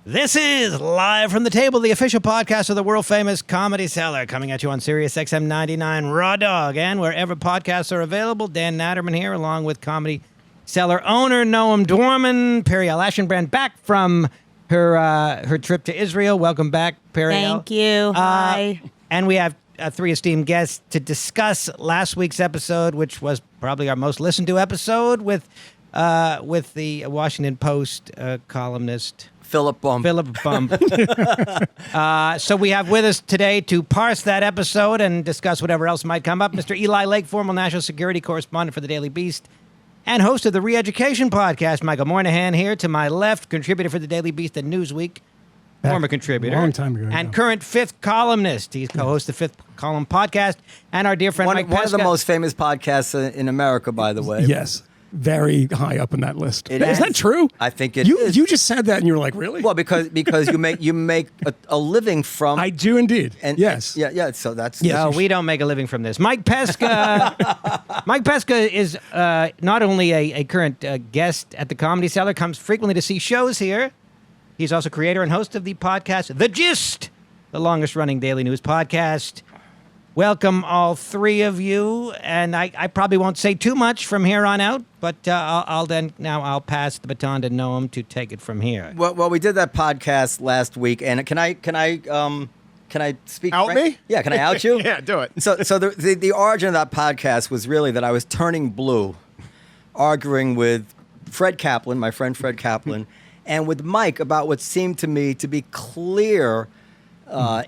This is Live from the Table, the official podcast of the world-famous Comedy Cellar, coming at you on Sirius XM 99 Raw Dog, and wherever podcasts are available. Dan Naturman here, along with Comedy Cellar owner Noam Dworman. Periel Aschenbrand back from her trip to Israel. Welcome back, Periel. Thank you. Hi. And we have three esteemed guests to discuss last week's episode, which was probably our most listened to episode, with the Washington Post columnist Philip Bump. So we have with us today to parse that episode and discuss whatever else might come up, Mr. Eli Lake, former national security correspondent for the Daily Beast and host of the Re-Education podcast. Michael Moynihan here to my left, contributor for the Daily Beast and Newsweek, former contributor. A long time ago. And current fifth columnist. He's co-host of the Fifth Column podcast. And our dear friend Mike Pesca. One of the most famous podcasts in America, by the way. Yes. Very high up on that list. Is that true? I think it is. You just said that and you were like, really? Well, because you make a living from. I do indeed. And yes. Yeah. So that's. No, we don't make a living from this. Mike Pesca. Mike Pesca is not only a current guest at the Comedy Cellar, comes frequently to see shows here. He's also creator and host of the podcast The Gist, the longest-running daily news podcast. Welcome, all three of you, and I probably won't say too much from here on out, but I'll pass the baton to Noam to take it from here. Well, we did that podcast last week, and can I speak? Out me? Yeah, can I out you? Yeah, do it. So the origin of that podcast was really that I was turning blue, arguing with Fred Kaplan, my friend Fred Kaplan, and with Mike about what seemed to me to be clear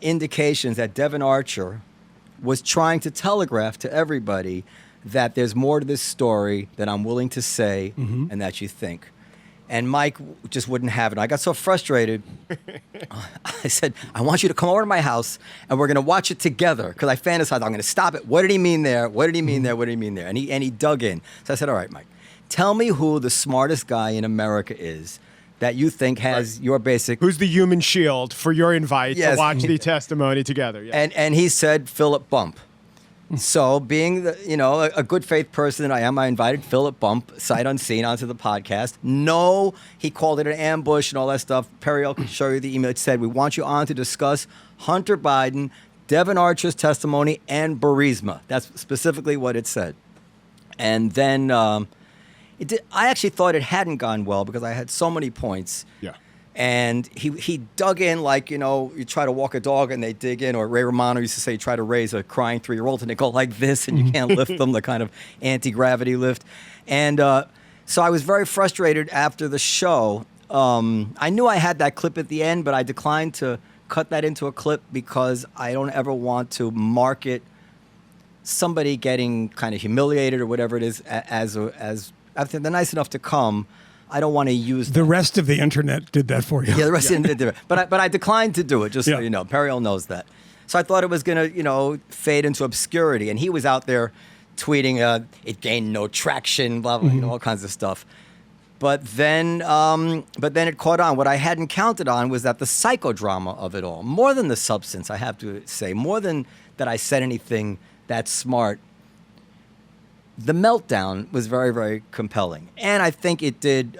indications that Devon Archer was trying to telegraph to everybody that there's more to this story than I'm willing to say and that you think. And Mike just wouldn't have it. I got so frustrated. I said, I want you to come over to my house and we're going to watch it together, because I fantasized, I'm going to stop it. What did he mean there? What did he mean there? What did he mean there? And he dug in. So I said, all right, Mike, tell me who the smartest guy in America is that you think has your basic... Who's the human shield for your invite Yes. to watch the testimony together? Yeah. And he said Philip Bump. So being a good faith person that I am, I invited Philip Bump, sight unseen, onto the podcast. No, he called it an ambush and all that stuff. Periel can show you the email. It said, we want you on to discuss Hunter Biden, Devon Archer's testimony, and Burisma. That's specifically what it said. And then... I actually thought it hadn't gone well because I had so many points. Yeah. And he dug in like, you try to walk a dog and they dig in, or Ray Romano used to say, you try to raise a crying 3-year-old and they go like this and you can't lift them, the kind of anti-gravity lift. And so I was very frustrated after the show. I knew I had that clip at the end, but I declined to cut that into a clip because I don't ever want to market somebody getting kind of humiliated or whatever it is as after they're nice enough to come. I don't want to use the rest of the internet did that for you. Yeah, the rest of the internet did it. But I declined to do it, just so you know. Periel knows that. So I thought it was going to, fade into obscurity. And he was out there tweeting, it gained no traction, blah, blah, all kinds of stuff. But then it caught on. What I hadn't counted on was that the psychodrama of it all, more than the substance, I have to say, more than that I said anything that's smart, the meltdown was very, very compelling. And I think it did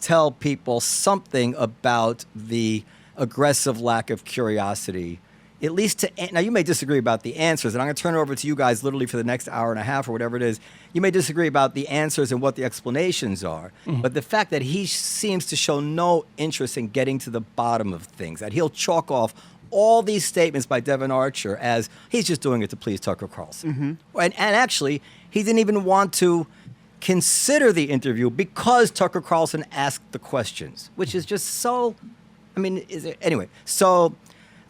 tell people something about the aggressive lack of curiosity, at least now you may disagree about the answers, and I'm going to turn it over to you guys literally for the next hour and a half or whatever it is. You may disagree about the answers and what the explanations are, but the fact that he seems to show no interest in getting to the bottom of things, that he'll chalk off all these statements by Devon Archer as he's just doing it to please Tucker Carlson. And actually, he didn't even want to consider the interview because Tucker Carlson asked the questions, which is just so, anyway. So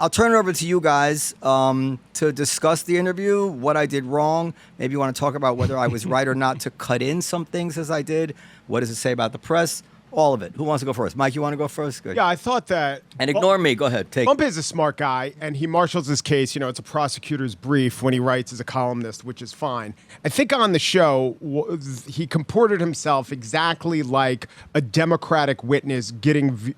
I'll turn it over to you guys to discuss the interview, what I did wrong. Maybe you want to talk about whether I was right or not to cut in some things as I did. What does it say about the press? All of it. Who wants to go first? Mike, you want to go first? Good. Yeah, I thought that... And ignore me. Go ahead. Take Bump is a smart guy, and he marshals his case. It's a prosecutor's brief when he writes as a columnist, which is fine. I think on the show, he comported himself exactly like a Democratic witness getting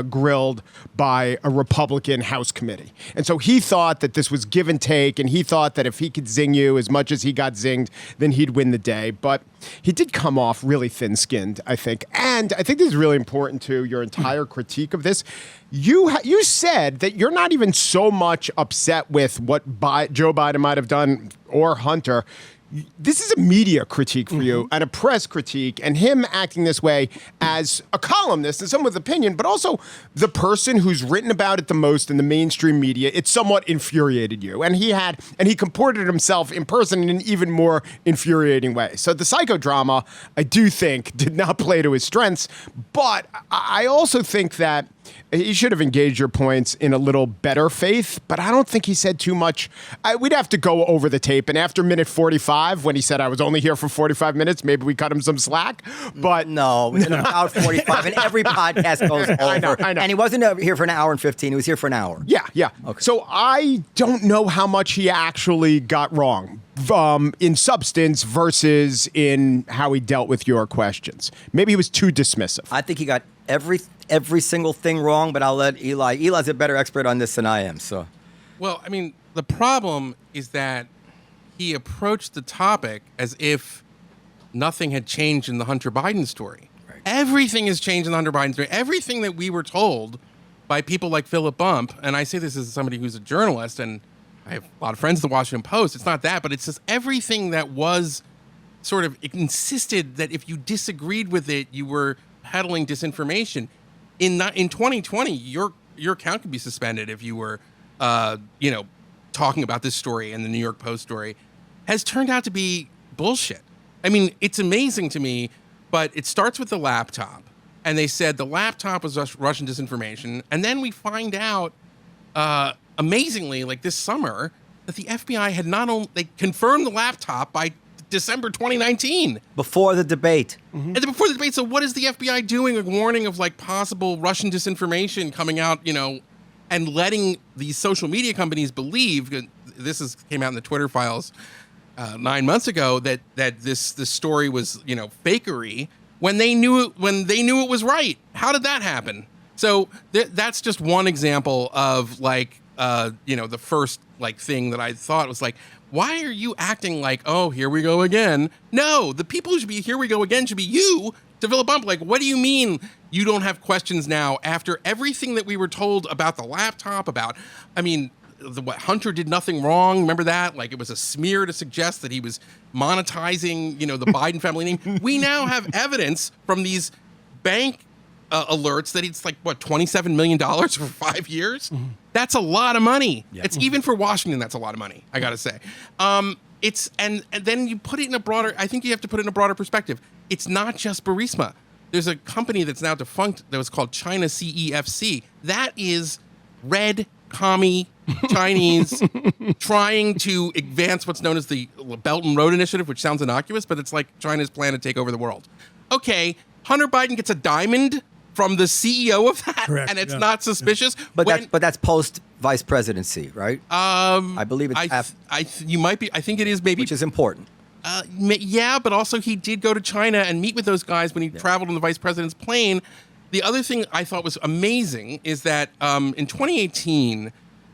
grilled by a Republican House committee. And so he thought that this was give and take, and he thought that if he could zing you as much as he got zinged, then he'd win the day. But he did come off really thin-skinned, I think. And I think this is really important to your entire critique of this. You said that you're not even so much upset with what Joe Biden might have done or Hunter. This is a media critique for you and a press critique, and him acting this way as a columnist and someone with opinion, but also the person who's written about it the most in the mainstream media. It somewhat infuriated you, and he comported himself in person in an even more infuriating way. So the psychodrama, I do think, did not play to his strengths, but I also think that he should have engaged your points in a little better faith, but I don't think he said too much. We'd have to go over the tape, and after minute 45, when he said I was only here for 45 minutes, maybe we cut him some slack. But no, it's about 45, and every podcast goes over. I know. And he wasn't here for an hour and 15. He was here for an hour. Yeah. Okay. So I don't know how much he actually got wrong in substance versus in how he dealt with your questions. Maybe he was too dismissive. I think he got every single thing wrong, but I'll let Eli. Eli's a better expert on this than I am. So, well, I mean, the problem is that he approached the topic as if nothing had changed in the Hunter Biden story. Right. Everything has changed in the Hunter Biden story. Everything that we were told by people like Philip Bump, and I say this as somebody who's a journalist, and I have a lot of friends at the Washington Post. It's not that, but it's just everything that was sort of insisted that if you disagreed with it, you were peddling disinformation. In 2020, your account could be suspended if you were, talking about this story and the New York Post story, has turned out to be bullshit. I mean, it's amazing to me, but it starts with the laptop, and they said the laptop was Russian disinformation, and then we find out, amazingly, like this summer, that the FBI had not only they confirmed the laptop by December 2019. Before the debate. And then before the debate, so what is the FBI doing? A warning of like possible Russian disinformation coming out, and letting these social media companies believe, this came out in the Twitter files 9 months ago, that this story was, fakery when they knew it was right. How did that happen? So that's just one example of the first thing that I thought was like, why are you acting like, oh, here we go again? No, the people who should be here we go again should be you, to Philip Bump. Like, what do you mean you don't have questions now after everything that we were told about the laptop, what Hunter did nothing wrong? Remember that? Like, it was a smear to suggest that he was monetizing, the Biden family name. We now have evidence from these bank alerts that it's like, $27 million for 5 years? Mm-hmm. That's a lot of money. Yeah. It's even for Washington, that's a lot of money, I gotta say. And then you put it in I think you have to put it in a broader perspective. It's not just Burisma. There's a company that's now defunct that was called China CEFC. That is red commie Chinese trying to advance what's known as the Belt and Road Initiative, which sounds innocuous, but it's like China's plan to take over the world. Okay, Hunter Biden gets a diamond from the CEO of that, correct, and it's not suspicious. But that's post vice presidency, right? I believe it's you might be. I think it is maybe, which is important. Yeah, but also he did go to China and meet with those guys when he traveled on the vice president's plane. The other thing I thought was amazing is that in 2018,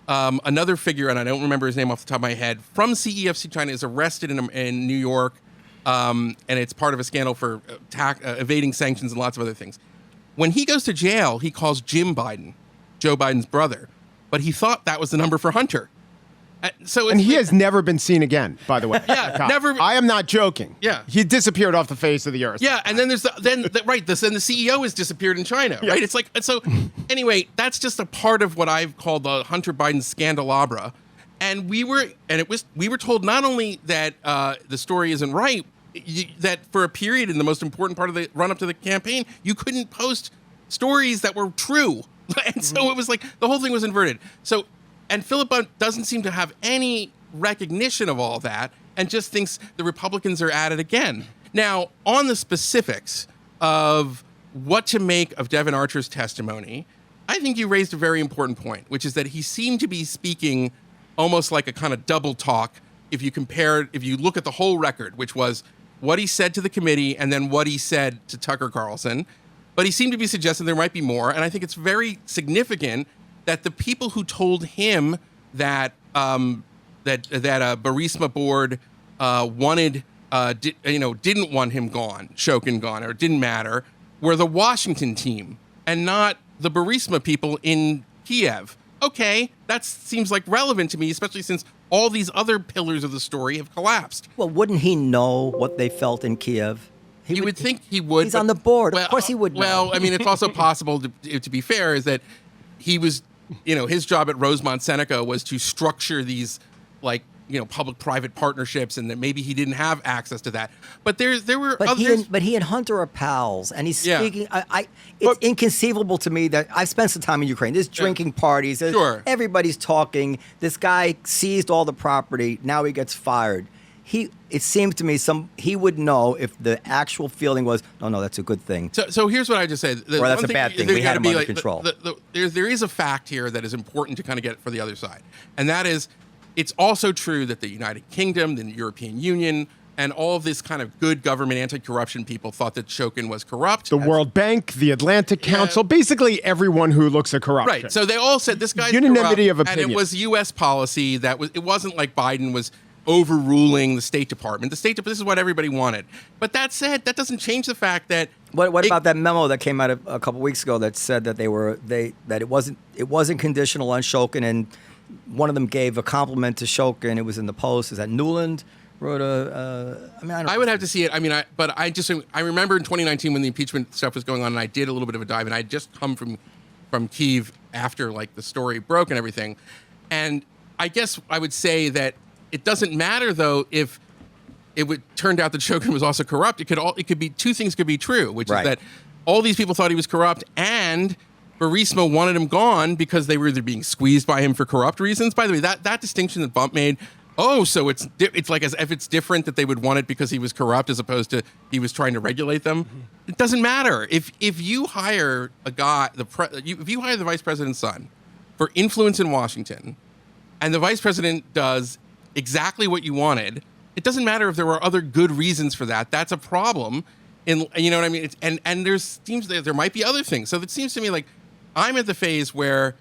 another figure, and I don't remember his name off the top of my head, from CEFC China is arrested in New York, and it's part of a scandal for evading sanctions and lots of other things. When he goes to jail, he calls Jim Biden, Joe Biden's brother, but he thought that was the number for Hunter. And he has never been seen again, by the way. Yeah, never. I am not joking. Yeah, he disappeared off the face of the earth. Yeah, and then there's the CEO has disappeared in China, right? Yeah. It's like, so. Anyway, that's just a part of what I've called the Hunter Biden scandalabra, and we were told not only that the story isn't right, that for a period in the most important part of the run up to the campaign, you couldn't post stories that were true, and so it was like the whole thing was inverted. So. And Philip Bump doesn't seem to have any recognition of all that and just thinks the Republicans are at it again. Now, on the specifics of what to make of Devon Archer's testimony, I think you raised a very important point, which is that he seemed to be speaking almost like a kind of double talk if you look at the whole record, which was what he said to the committee and then what he said to Tucker Carlson. But he seemed to be suggesting there might be more, and I think it's very significant that the people who told him that that a Burisma board didn't want him gone, Shokin gone, or it didn't matter, were the Washington team and not the Burisma people in Kiev. Okay, that seems like relevant to me, especially since all these other pillars of the story have collapsed. Well, wouldn't he know what they felt in Kiev? You would think he would. He's on the board. Of course he would know. Well, I mean, it's also possible, to be fair, is that he was, his job at Rosemont Seneca was to structure these, public-private partnerships, and that maybe he didn't have access to that. But there were others. But he and Hunter are pals, and he's speaking. It's inconceivable to me that I've spent some time in Ukraine. There's drinking parties. Sure. Everybody's talking. This guy seized all the property. Now he gets fired. It seemed to me he would know if the actual feeling was, no, that's a good thing. So here's what I just said. Or that's a bad thing. We had him under control. There is a fact here that is important to kind of get for the other side. And that is, it's also true that the United Kingdom, the European Union, and all of this kind of good government anti-corruption people thought that Shokin was corrupt. The World Bank, the Atlantic Council, basically everyone who looks at corruption. Right. So they all said this guy's unanimity corrupt, of opinion. and it was U.S. policy it wasn't like Biden was overruling the State Department. This is what everybody wanted. But that said, that doesn't change the fact that what about that memo that came out a couple weeks ago that said that it wasn't conditional on Shokin, and one of them gave a compliment to Shokin. It was in the Post. Is that Newland wrote I would have to see it. I remember in 2019 when the impeachment stuff was going on, and I did a little bit of a dive, and I had just come from Kyiv after the story broke and everything. And I guess I would say that it doesn't matter though if it turned out that Shokin was also corrupt. It could be two things could be true, which is that all these people thought he was corrupt, and Burisma wanted him gone because they were either being squeezed by him for corrupt reasons. By the way, that distinction that Bump made. Oh, so it's like as if it's different that they would want it because he was corrupt as opposed to he was trying to regulate them. Mm-hmm. It doesn't matter if you hire a guy, if you hire the vice president's son for influence in Washington, and the vice president does exactly what you wanted. It doesn't matter if there were other good reasons for that. That's a problem. You know what I mean? And there might be other things. So it seems to me like I'm at the phase where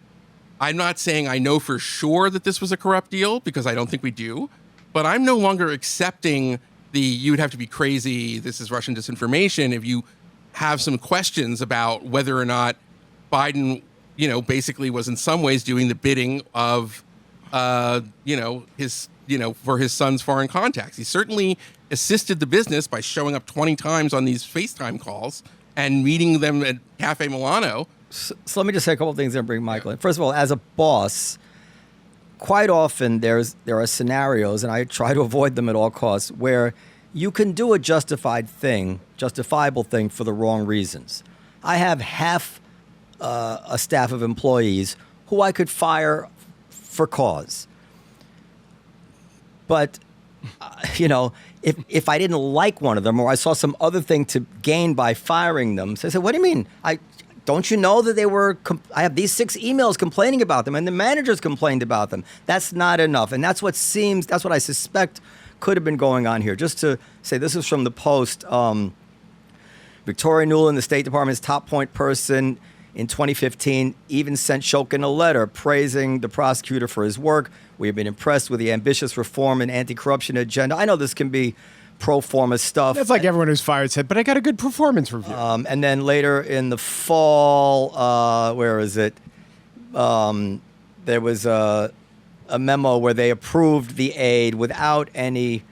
I'm not saying I know for sure that this was a corrupt deal, because I don't think we do, but I'm no longer accepting you would have to be crazy, this is Russian disinformation, if you have some questions about whether or not Biden, basically was in some ways doing the bidding of, for his son's foreign contacts. He certainly assisted the business by showing up 20 times on these FaceTime calls and meeting them at Cafe Milano. So let me just say a couple of things and bring Michael in. First of all, as a boss, quite often there are scenarios, and I try to avoid them at all costs, where you can do a justifiable thing for the wrong reasons. I have half a staff of employees who I could fire for cause. But, if I didn't like one of them, or I saw some other thing to gain by firing them, so I said, what do you mean? Don't you know that I have these 6 emails complaining about them, and the managers complained about them. That's not enough. And that's what I suspect could have been going on here. Just to say, this is from the Post. Victoria Nuland, the State Department's top point person in 2015, even sent Shokin a letter praising the prosecutor for his work. We have been impressed with the ambitious reform and anti-corruption agenda. I know this can be pro forma stuff. That's like everyone who's fired said, but I got a good performance review. And then later in the fall, where is it? There was a memo where they approved the aid without any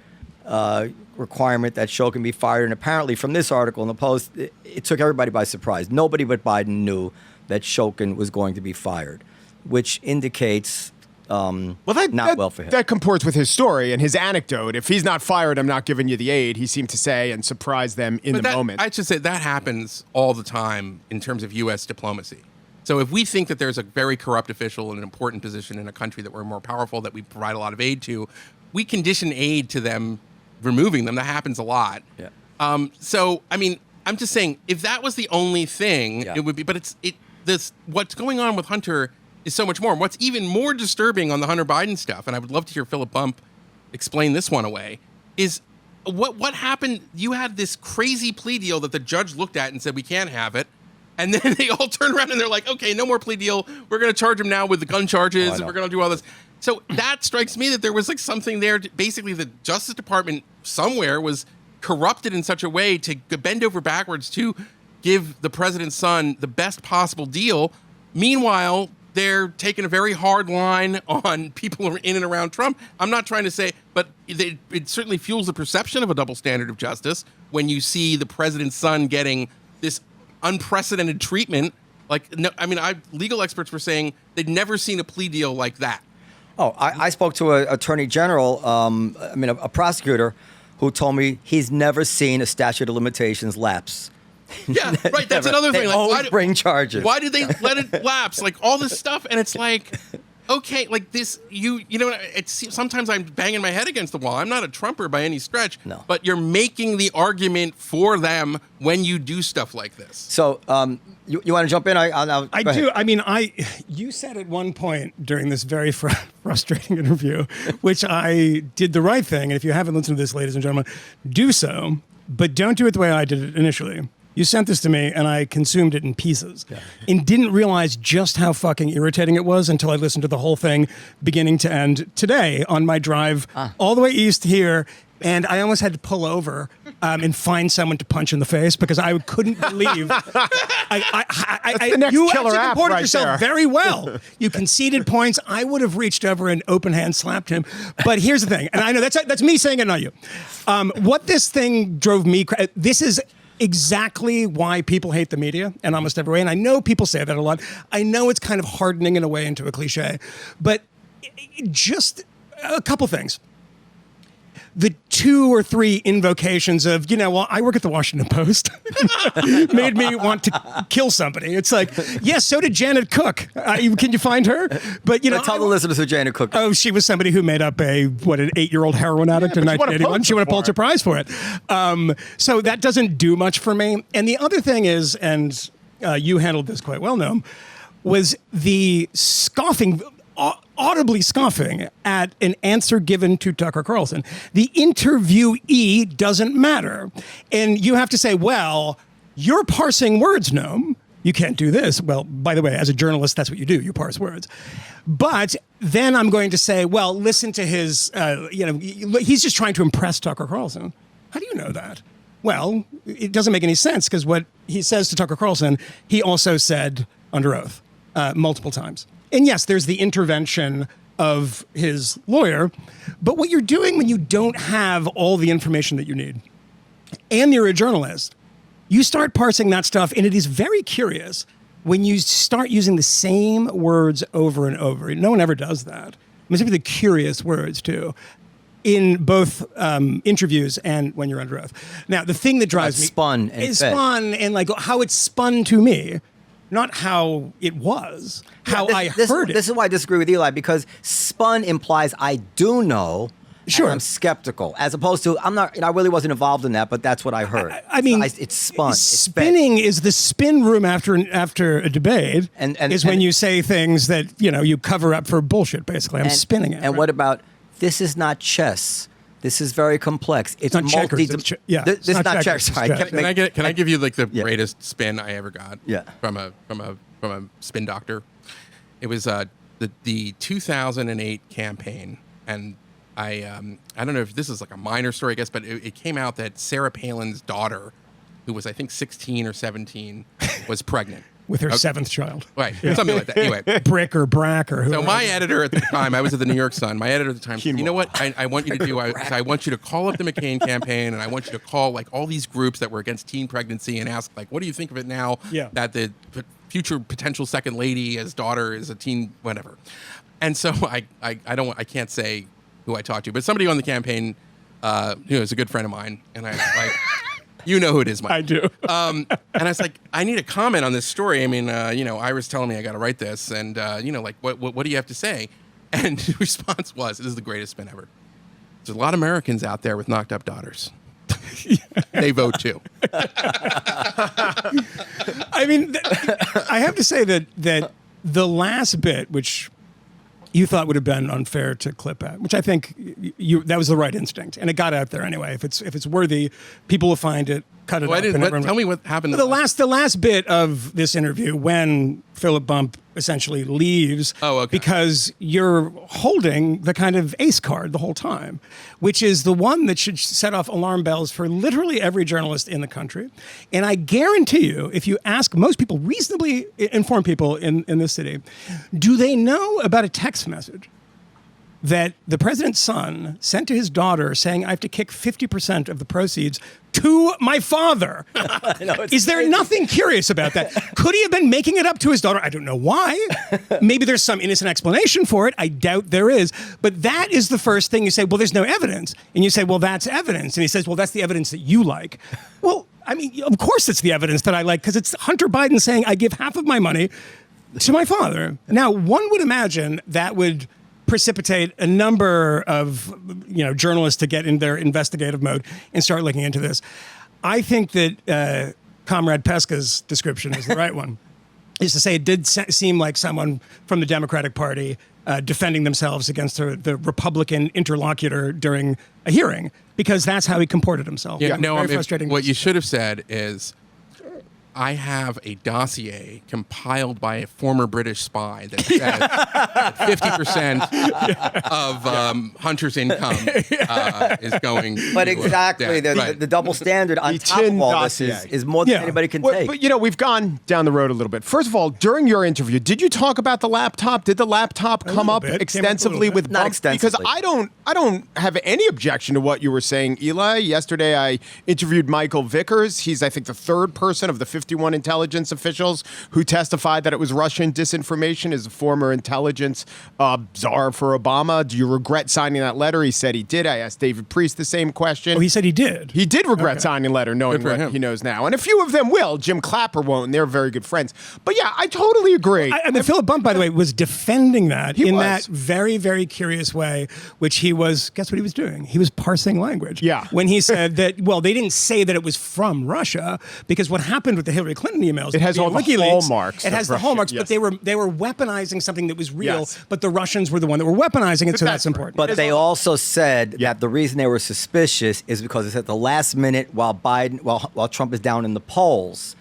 requirement that Shokin be fired. And apparently from this article in the Post, it took everybody by surprise. Nobody but Biden knew that Shokin was going to be fired, which indicates not well for him. That comports with his story and his anecdote. If he's not fired, I'm not giving you the aid, he seemed to say, and surprise them in the moment. I should say that happens all the time in terms of U.S. diplomacy. So if we think that there's a very corrupt official in an important position in a country that we're more powerful, that we provide a lot of aid to, we condition aid to them removing them. That happens a lot. Yeah. I'm just saying, if that was the only thing, it would be. But what's going on with Hunter is so much more. And what's even more disturbing on the Hunter Biden stuff, and I would love to hear Philip Bump explain this one away, is what happened. You had this crazy plea deal that the judge looked at and said, we can't have it. And then they all turn around and they're like, okay, no more plea deal. We're going to charge him now with the gun charges, and we're going to do all this. So that strikes me that there was something there. Basically, the Justice Department somewhere was corrupted in such a way to bend over backwards to give the president's son the best possible deal. Meanwhile, they're taking a very hard line on people who are in and around Trump. I'm not trying to say, but it certainly fuels the perception of a double standard of justice when you see the president's son getting this unprecedented treatment. Like, no, I mean, legal experts were saying they'd never seen a plea deal like that. Oh, I spoke to an attorney general, a prosecutor, who told me he's never seen a statute of limitations lapse. Yeah, right. That's another thing. They Like, always bring charges. Why did they let it lapse? Like all this stuff, and it's like, okay, like this. You know, it's sometimes I'm banging my head against the wall. I'm not a Trumper by any stretch. No. But you're making the argument for them when you do stuff like this. So, you want to jump in? I do. I mean, you said at one point during this very frustrating interview, which I did the right thing. And if you haven't listened to this, ladies and gentlemen, do so. But don't do it the way I did it initially. You sent this to me, and I consumed it in pieces, and didn't realize just how fucking irritating it was until I listened to the whole thing, beginning to end, today on my drive all the way east here. And I almost had to pull over and find someone to punch in the face because I couldn't believe. the next you killer actually app comported right yourself there. very well. You conceded points. I would have reached over and open hand slapped him. But here's the thing, and I know that's me saying it, not you. What this thing drove me. This is exactly why people hate the media in almost every way. And I know people say that a lot. I know it's kind of hardening in a way into a cliche, but just a couple things. The 2 or 3 invocations of, well, I work at the Washington Post made me want to kill somebody. It's like, yes, so did Janet Cook. Can you find her? But, tell the listeners who Janet Cook is. Oh, she was somebody who made up an 8-year-old heroin addict in 1981. She won a Pulitzer Prize for it. So that doesn't do much for me. And the other thing is, and you handled this quite well, Noam, was the scoffing, audibly scoffing at an answer given to Tucker Carlson. The interviewee doesn't matter. And you have to say, well, you're parsing words, Noam. You can't do this. Well, by the way, as a journalist, that's what you do. You parse words. But then I'm going to say, well, listen to his, he's just trying to impress Tucker Carlson. How do you know that? Well, it doesn't make any sense because what he says to Tucker Carlson, he also said under oath multiple times. And yes, there's the intervention of his lawyer, but what you're doing when you don't have all the information that you need, and you're a journalist, you start parsing that stuff, and it is very curious when you start using the same words over and over. No one ever does that. It's the curious words, too, in both interviews and when you're under oath. Now, the thing that drives me... Spun and like how it's spun to me. Not how it was, how I heard it. This is why I disagree with Eli, because spun implies I do know. Sure. And I'm skeptical, as opposed to I'm not. I really wasn't involved in that, but that's what I heard. I mean, it's spun. Spinning is the spin room after a debate, and when you say things that you cover up for bullshit. Basically, I'm spinning it. And what about this? Is not chess. This is very complex. It's not checkers. This is not checkers. Sorry. Can I give you like the greatest spin I ever got? Yeah. From a spin doctor. It was the 2008 campaign, and I don't know if this is like a minor story, I guess, but it came out that Sarah Palin's daughter, who was I think 16 or 17, was pregnant. With her 7th child. Right, something like that. Anyway. Brick or Brack or whoever. So my editor at the time, I was at the New York Sun, my editor at the time said, you know what I want you to do? I want you to call up the McCain campaign, and I want you to call like all these groups that were against teen pregnancy and ask, like, what do you think of it now that the future potential second lady, his daughter, is a teen, whatever. And so I can't say who I talked to, but somebody on the campaign is a good friend of mine, and I was like... You know who it is, Mike. I do. And I was like, I need a comment on this story. I mean, Ira's telling me I got to write this, and what do you have to say? And the response was, "This is the greatest spin ever. There's a lot of Americans out there with knocked up daughters. They vote too." I mean, I have to say that the last bit, which you thought would have been unfair to clip at, which I think that was the right instinct, and it got out there anyway. If it's worthy, people will find it. cut it Well, up. And everyone- tell me what happened. the last bit of this interview when Philip Bump essentially leaves because you're holding the kind of ace card the whole time, which is the one that should set off alarm bells for literally every journalist in the country. And I guarantee you, if you ask most people, reasonably informed people in this city, do they know about a text message that the president's son sent to his daughter saying, I have to kick 50% of the proceeds to my father? Is there nothing curious about that? Could he have been making it up to his daughter? I don't know why. Maybe there's some innocent explanation for it. I doubt there is. But that is the first thing you say, well, there's no evidence. And you say, well, that's evidence. And he says, well, that's the evidence that you like. Well, I mean, of course it's the evidence that I like, because it's Hunter Biden saying, I give half of my money to my father. Now, one would imagine that would precipitate a number of journalists to get in their investigative mode and start looking into this. I think that Comrade Pesca's description is the right one, is to say it did seem like someone from the Democratic Party defending themselves against the Republican interlocutor during a hearing, because that's how he comported himself. Yeah, Very frustrating. What you should have said is, I have a dossier compiled by a former British spy that says that 50% of Hunter's income is going. But exactly, the double standard on top of all this is more than anybody can take. But we've gone down the road a little bit. First of all, during your interview, did you talk about the laptop? Did the laptop come up extensively with Not Bump? extensively. Because I don't have any objection to what you were saying, Eli. Yesterday, I interviewed Michael Vickers. He's, I think, the third person of the 51 intelligence officials who testified that it was Russian disinformation, as a former intelligence czar for Obama. Do you regret signing that letter? He said he did. I asked David Priest the same question. Oh, he said he did. He did regret signing a letter, knowing what he knows now. And a few of them will. Jim Clapper won't, and they're very good friends. But yeah, I totally agree. Philip Bump, by the way, was defending that that very, very curious way, which he was, guess what he was doing? He was parsing language. Yeah. When he said that, well, they didn't say that it was from Russia, because what happened with the Hillary Clinton emails, it has all the hallmarks. It has the hallmarks, but they were weaponizing something that was real, but the Russians were the one that were weaponizing it, so that's important. But they also said that the reason they were suspicious is because it's at the last minute while Trump is down in the polls.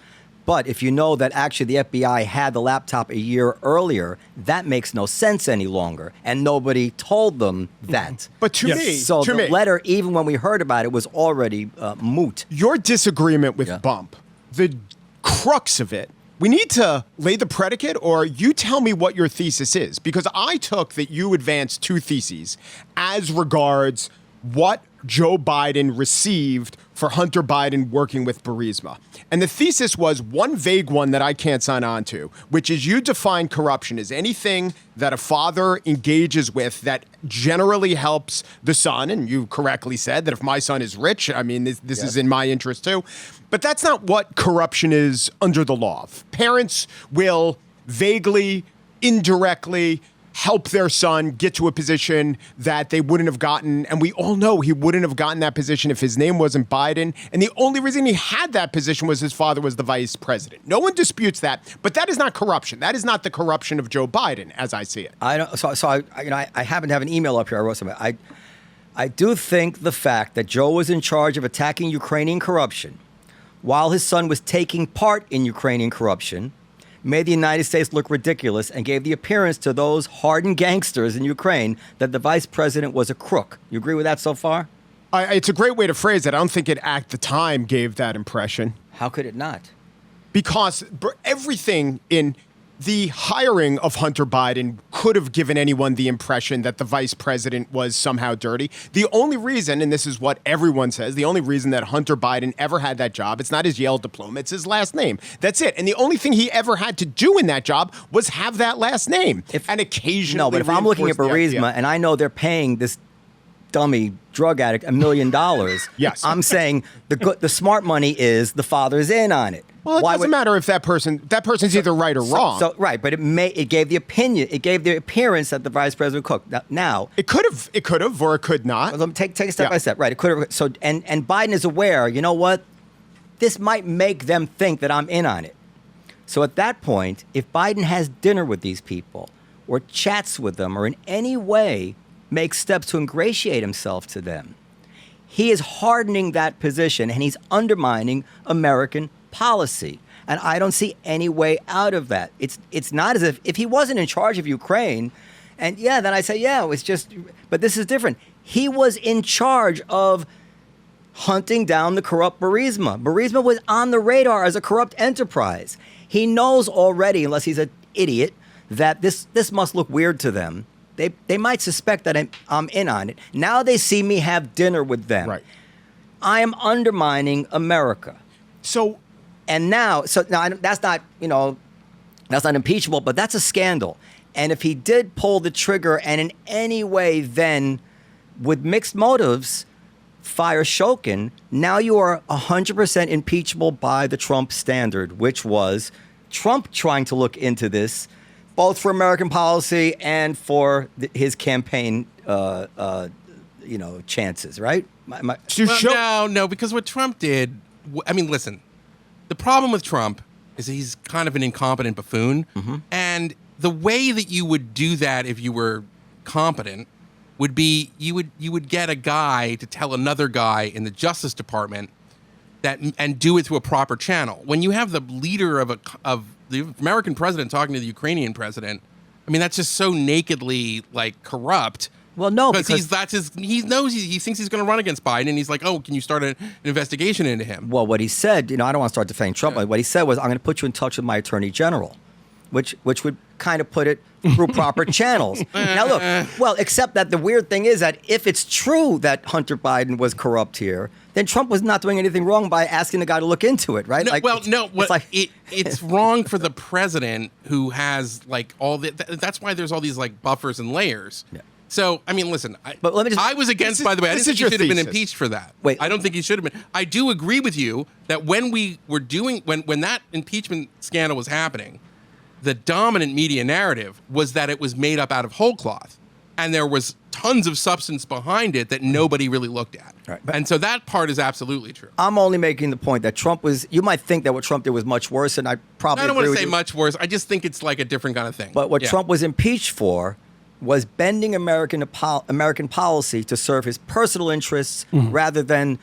But if you know that actually the FBI had the laptop a year earlier, that makes no sense any longer, and nobody told them that. But to me, the letter, even when we heard about it, was already moot. Your disagreement with Bump, the crux of it, we need to lay the predicate, or you tell me what your thesis is, because I took that you advanced two theses as regards what Joe Biden received for Hunter Biden working with Burisma. And the thesis was one vague one that I can't sign on to, which is you define corruption as anything that a father engages with that generally helps the son. And you correctly said that if my son is rich, I mean, this is in my interest too. But that's not what corruption is under the law. Parents will vaguely, indirectly help their son get to a position that they wouldn't have gotten. And we all know he wouldn't have gotten that position if his name wasn't Biden. And the only reason he had that position was his father was the vice president. No one disputes that, but that is not corruption. That is not the corruption of Joe Biden, as I see it. I happen to have an email up here. I wrote something. I do think the fact that Joe was in charge of attacking Ukrainian corruption while his son was taking part in Ukrainian corruption made the United States look ridiculous and gave the appearance to those hardened gangsters in Ukraine that the vice president was a crook. You agree with that so far? It's a great way to phrase it. I don't think it at the time gave that impression. How could it not? Because everything in the hiring of Hunter Biden could have given anyone the impression that the vice president was somehow dirty. The only reason, and this is what everyone says, the only reason that Hunter Biden ever had that job, it's not his Yale diploma, it's his last name. That's it. And the only thing he ever had to do in that job was have that last name. And occasionally... No, but if I'm looking at Burisma and I know they're paying this dummy drug addict $1 million, yes, I'm saying the smart money is the father's in on it. Well, it doesn't matter if that person's either right or wrong. Right, but it gave the opinion, it gave the appearance that the vice president cooked. Now it could have, or it could not. Well, let me take a step by step. Right, it could have. So and Biden is aware. You know what? This might make them think that I'm in on it. So at that point, if Biden has dinner with these people, or chats with them, or in any way makes steps to ingratiate himself to them, he is hardening that position and he's undermining American policy. And I don't see any way out of that. It's not as if he wasn't in charge of Ukraine, and then I say, it was just, but this is different. He was in charge of hunting down the corrupt Burisma. Burisma was on the radar as a corrupt enterprise. He knows already, unless he's an idiot, that this must look weird to them. They might suspect that I'm in on it. Now they see me have dinner with them. Right. I am undermining America. So now that's not impeachable, but that's a scandal. And if he did pull the trigger and in any way then with mixed motives fire Shokin, now you are 100% impeachable by the Trump standard, which was Trump trying to look into this, both for American policy and for his campaign, chances, right? No, because what Trump did, I mean, listen, the problem with Trump is he's kind of an incompetent buffoon, and the way that you would do that if you were competent would be you would get a guy to tell another guy in the Justice Department and do it through a proper channel. When you have the leader of the American president talking to the Ukrainian president, I mean, that's just so nakedly corrupt. Well, no, because he thinks he's going to run against Biden, and he's like, oh, can you start an investigation into him? Well, what he said, I don't want to start defending Trump. What he said was, I'm going to put you in touch with my attorney general, which would kind of put it through proper channels. Now, look, except that the weird thing is that if it's true that Hunter Biden was corrupt here, then Trump was not doing anything wrong by asking the guy to look into it, right? It's wrong for the president who has all the. That's why there's all these buffers and layers. Yeah. So, I mean, listen, I was against, by the way, I didn't think he should have been impeached for that. Wait. I don't think he should have been. I do agree with you that when we were when that impeachment scandal was happening, the dominant media narrative was that it was made up out of whole cloth. And there was tons of substance behind it that nobody really looked at. Right. And so that part is absolutely true. I'm only making the point that you might think that what Trump did was much worse, and I probably I don't want to say much worse. I just think it's a different kind of thing. But what Trump was impeached for was bending American policy to serve his personal interests rather than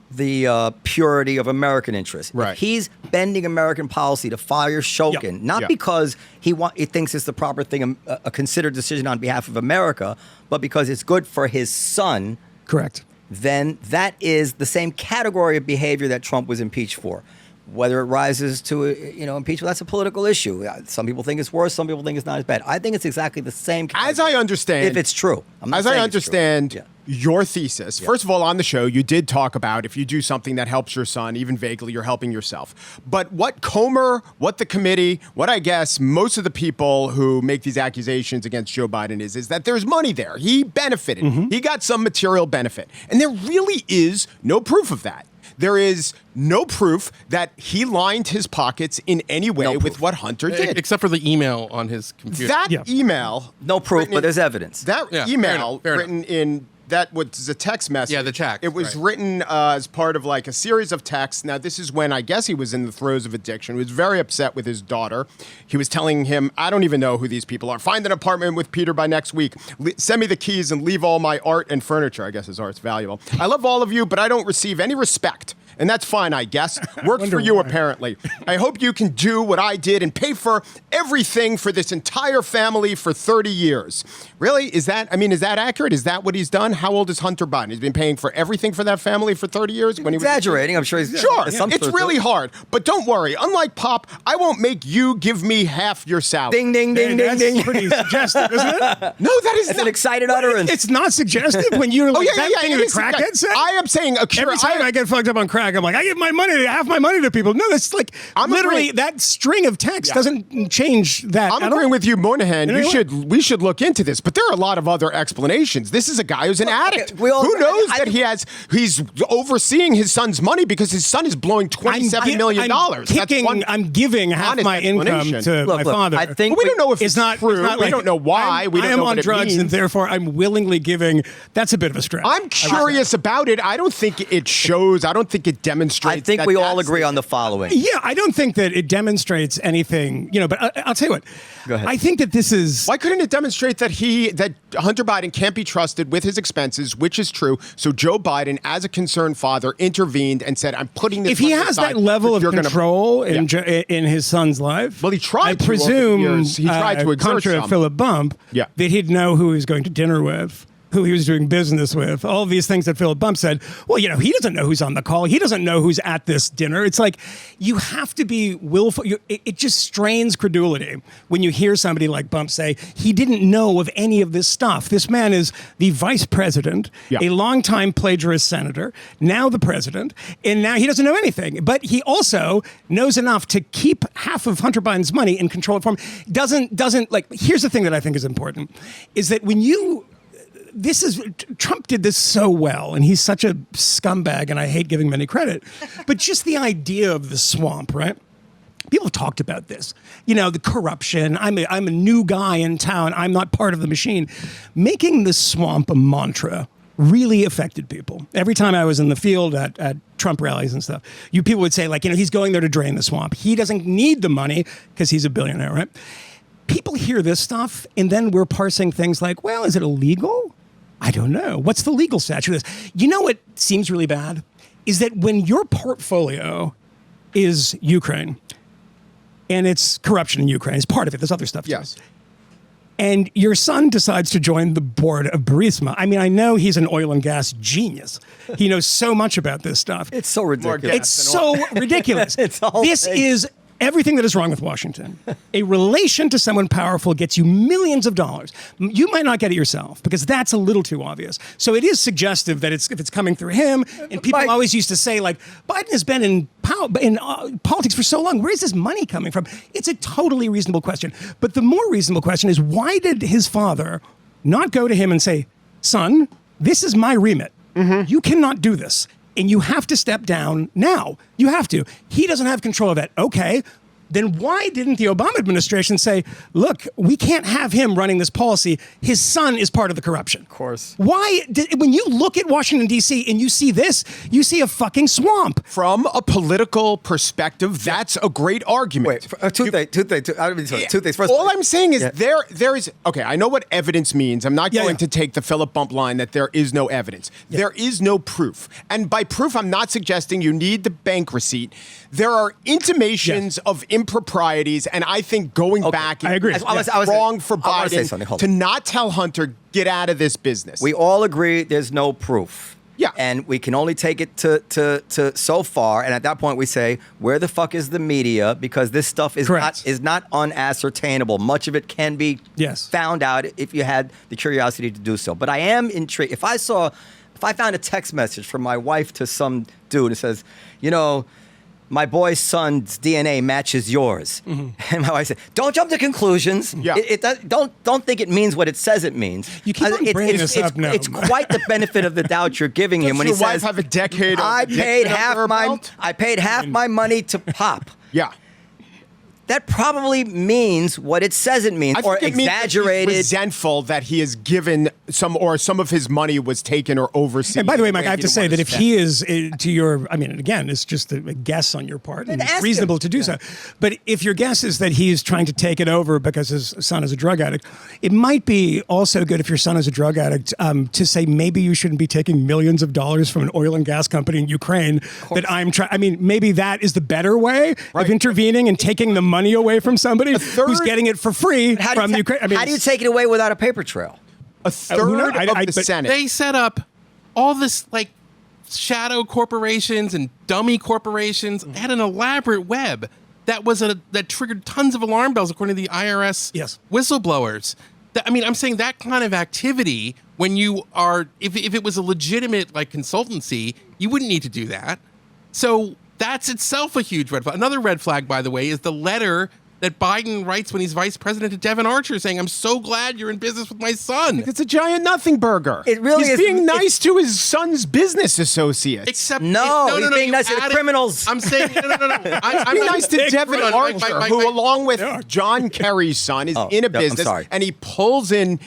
the purity of American interests. Right. If he's bending American policy to fire Shokin, not because he thinks it's the proper thing, a considered decision on behalf of America, but because it's good for his son. Correct. Then that is the same category of behavior that Trump was impeached for. Whether it rises to impeachment, that's a political issue. Some people think it's worse. Some people think it's not as bad. I think it's exactly the same. As I understand, if it's true, your thesis. First of all, on the show, you did talk about if you do something that helps your son, even vaguely, you're helping yourself. But what Comer, what the committee, what I guess most of the people who make these accusations against Joe Biden is that there's money there. He benefited. He got some material benefit. And there really is no proof of that. There is no proof that he lined his pockets in any way with what Hunter did. Except for the email on his computer. That email... No proof, but there's evidence. That email written in... That was a text message. Yeah, the text. It was written as part of a series of texts. Now, this is when I guess he was in the throes of addiction. He was very upset with his daughter. He was telling him, I don't even know who these people are. Find an apartment with Peter by next week. Send me the keys and leave all my art and furniture. I guess his art's valuable. I love all of you, but I don't receive any respect. And that's fine, I guess. Works for you, apparently. I hope you can do what I did and pay for everything for this entire family for 30 years. Really? Is that accurate? Is that what he's done? How old is Hunter Biden? He's been paying for everything for that family for 30 years? When he exaggerating. I'm sure he's... Sure. It's really hard. But don't worry. Unlike Pop, I won't make you give me half your salary. Ding, ding, ding, ding, ding. That's pretty suggestive, isn't it? No, that is It's an excited utterance. It's not suggestive when you're that thing the crackhead said? I am saying... Every time I get fucked up on crack, I'm like, I give half my money to people. No, that's literally that string of text doesn't change that. I'm agreeing with you, Moynihan. We should look into this, but there are a lot of other explanations. This is a guy who's an addict. Who knows that he's overseeing his son's money because his son is blowing $27 million. I'm giving half my income to my father. I think we don't know if it's not true. We don't know why. I am on drugs, and therefore I'm willingly giving. That's a bit of a stretch. I'm curious about it. I don't think it shows. I don't think it it demonstrates. I think we all agree on the following. Yeah, I don't think that it demonstrates anything, but I'll tell you what. Go ahead. I think that this is... Why couldn't it demonstrate that Hunter Biden can't be trusted with his expenses, which is true? So Joe Biden, as a concerned father, intervened and said, "I'm putting this." If he has that level of control in his son's life, well, he tried. I presume he tried to exert contra some. Philip Bump, that he'd know who he was going to dinner with, who he was doing business with, all of these things that Philip Bump said. Well, he doesn't know who's on the call. He doesn't know who's at this dinner. It's like you have to be willful. It just strains credulity when you hear somebody like Bump say he didn't know of any of this stuff. This man is the vice president, a longtime plagiarist senator, now the president, and now he doesn't know anything. But he also knows enough to keep half of Hunter Biden's money and control it for him. Doesn't like. Here's the thing that I think is important: is that when you Trump did this so well, and he's such a scumbag, and I hate giving him any credit, but just the idea of the swamp, right? People have talked about this, the corruption. I'm a new guy in town. I'm not part of the machine. Making the swamp a mantra really affected people. Every time I was in the field at Trump rallies and stuff, people would say, he's going there to drain the swamp. He doesn't need the money because he's a billionaire, right? People hear this stuff, and then we're parsing things like, well, is it illegal? I don't know. What's the legal statute of this? You know what seems really bad? Is that when your portfolio is Ukraine, and it's corruption in Ukraine, it's part of it, there's other stuff too. Yes. And your son decides to join the board of Burisma. I mean, I know he's an oil and gas genius. He knows so much about this stuff. It's so ridiculous. It's so ridiculous. This is everything that is wrong with Washington. A relation to someone powerful gets you millions of dollars. You might not get it yourself because that's a little too obvious. So it is suggestive that if it's coming through him, and people always used to say, Biden has been in politics for so long. Where's this money coming from? It's a totally reasonable question. But the more reasonable question is, why did his father not go to him and say, son, this is my remit. Mm-hmm. You cannot do this. And you have to step down now. You have to. He doesn't have control of that. Okay. Then why didn't the Obama administration say, look, we can't have him running this policy. His son is part of the corruption. Of course. When you look at Washington, D.C. and you see this, you see a fucking swamp. From a political perspective, that's a great argument. Wait, two things. First, all I'm saying is there is, okay, I know what evidence means. I'm not going to take the Philip Bump line that there is no evidence. Yeah. There is no proof. And by proof, I'm not suggesting you need the bank receipt. There are intimations of improprieties, and I think going back, I agree. It's wrong for Biden to not tell Hunter, get out of this business. We all agree there's no proof. Yeah. And we can only take it to so far. And at that point, we say, where the fuck is the media? Because this stuff is not unascertainable. Much of it can be found out if you had the curiosity to do so. But I am intrigued. If I found a text message from my wife to some dude that says, my boy's son's DNA matches yours. Mm-hmm. And my wife said, don't jump to conclusions. Yeah. Don't think it means what it says it means. You keep on bringing this up now. It's quite the benefit of the doubt you're giving him when he says, have a decade I paid half my money to Pop. Yeah. That probably means what it says it means, or exaggerated. He's resentful that he has given some of his money was taken or overseen. And by the way, Mike, I have to say that if he is again, it's just a guess on your part, and it's reasonable to do so. But if your guess is that he's trying to take it over because his son is a drug addict, it might be also good if your son is a drug addict to say maybe you shouldn't be taking millions of dollars from an oil and gas company in Ukraine. Maybe that is the better way of intervening and taking the money away from somebody who's getting it for free from Ukraine. How do you take it away without a paper trail? A third of the Senate. They set up all this shadow corporations and dummy corporations. They had an elaborate web that triggered tons of alarm bells, according to the IRS whistleblowers. I'm saying that kind of activity, when you are, if it was a legitimate consultancy, you wouldn't need to do that. So that's itself a huge red flag. Another red flag, by the way, is the letter that Biden writes when he's vice president to Devon Archer saying, I'm so glad you're in business with my son. It's a giant nothing burger. It really He's is. being nice to his son's business associates. Except he's being nice to the criminals. I'm saying no. I'm Be nice to Devon Archer, who, along with Yeah. John Kerry's son, is in a business, and he pulls in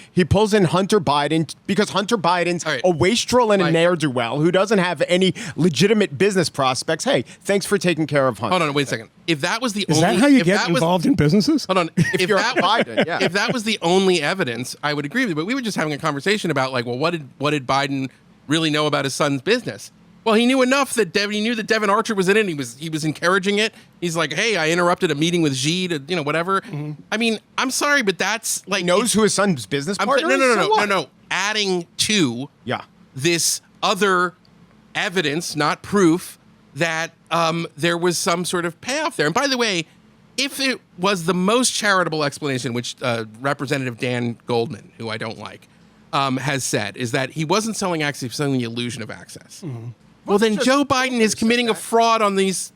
Hunter Biden because Hunter Biden's right. a wastrel and a Mike. ne'er-do-well who doesn't have any legitimate business prospects. Hey, thanks for taking care of Hunter. Hold on, wait a second. If that was the Is only, that how you if get that was- involved in businesses? Hold on. If you're that Biden, yeah. If that was the only evidence, I would agree with you. But we were just having a conversation about like, well, what did Biden really know about his son's business? Well, he knew enough that he knew that Devon Archer was in it. He was encouraging it. He's like, hey, I interrupted a meeting with Xi to whatever. Mm-hmm. I mean, I'm sorry, but that's like He knows who his son's business partner is? No. Adding to Yeah. this other evidence, not proof, that there was some sort of payoff there. And by the way, if it was the most charitable explanation, which Representative Dan Goldman, who I don't like, has said, is that he wasn't selling access, he was selling the illusion of access. Mm-hmm. Well, then Joe Biden is committing a fraud on these,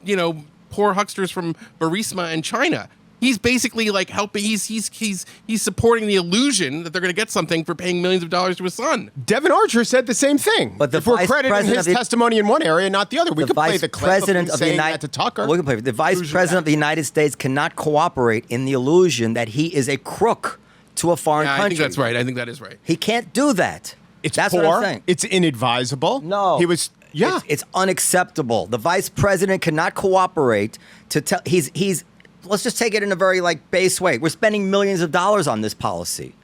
poor hucksters from Burisma and China. He's basically like helping. He's supporting the illusion that they're going to get something for paying millions of dollars to his son. Devon Archer said the same thing. But the if we're vice crediting president his testimony in one area, not the other. We could play the clip of him saying that to Tucker. We can play. The vice president of the United States cannot cooperate in the illusion that he is a crook to a foreign country. I think that's right. I think that is right. He can't do that. That's what poor. I'm saying. It's inadvisable. No. He was... Yeah. It's unacceptable. The vice president cannot cooperate to tell... He's let's just take it in a very base way. We're spending millions of dollars on this policy.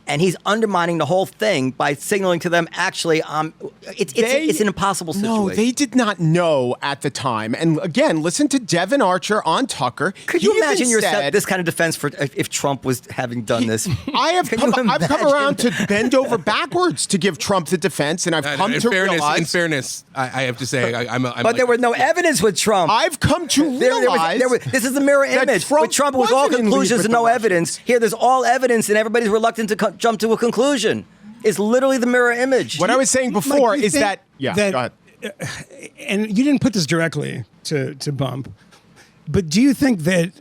And he's undermining the whole thing by signaling to them, actually, it's an impossible situation. No, they did not know at the time. And again, listen to Devon Archer on Tucker. Could you imagine this kind of defense for if Trump was having done this? I've come around to bend over backwards to give Trump the defense, and I've come to realize... In fairness, I have to say, I'm but there was no evidence with Trump. I've come to realize... This is the mirror image. With Trump, it was all conclusions and no evidence. Here, there's all evidence, and everybody's reluctant to jump to a conclusion. It's literally the mirror image. What I was saying before Mike, is that... go ahead. And you didn't put this directly to Bump, but do you think that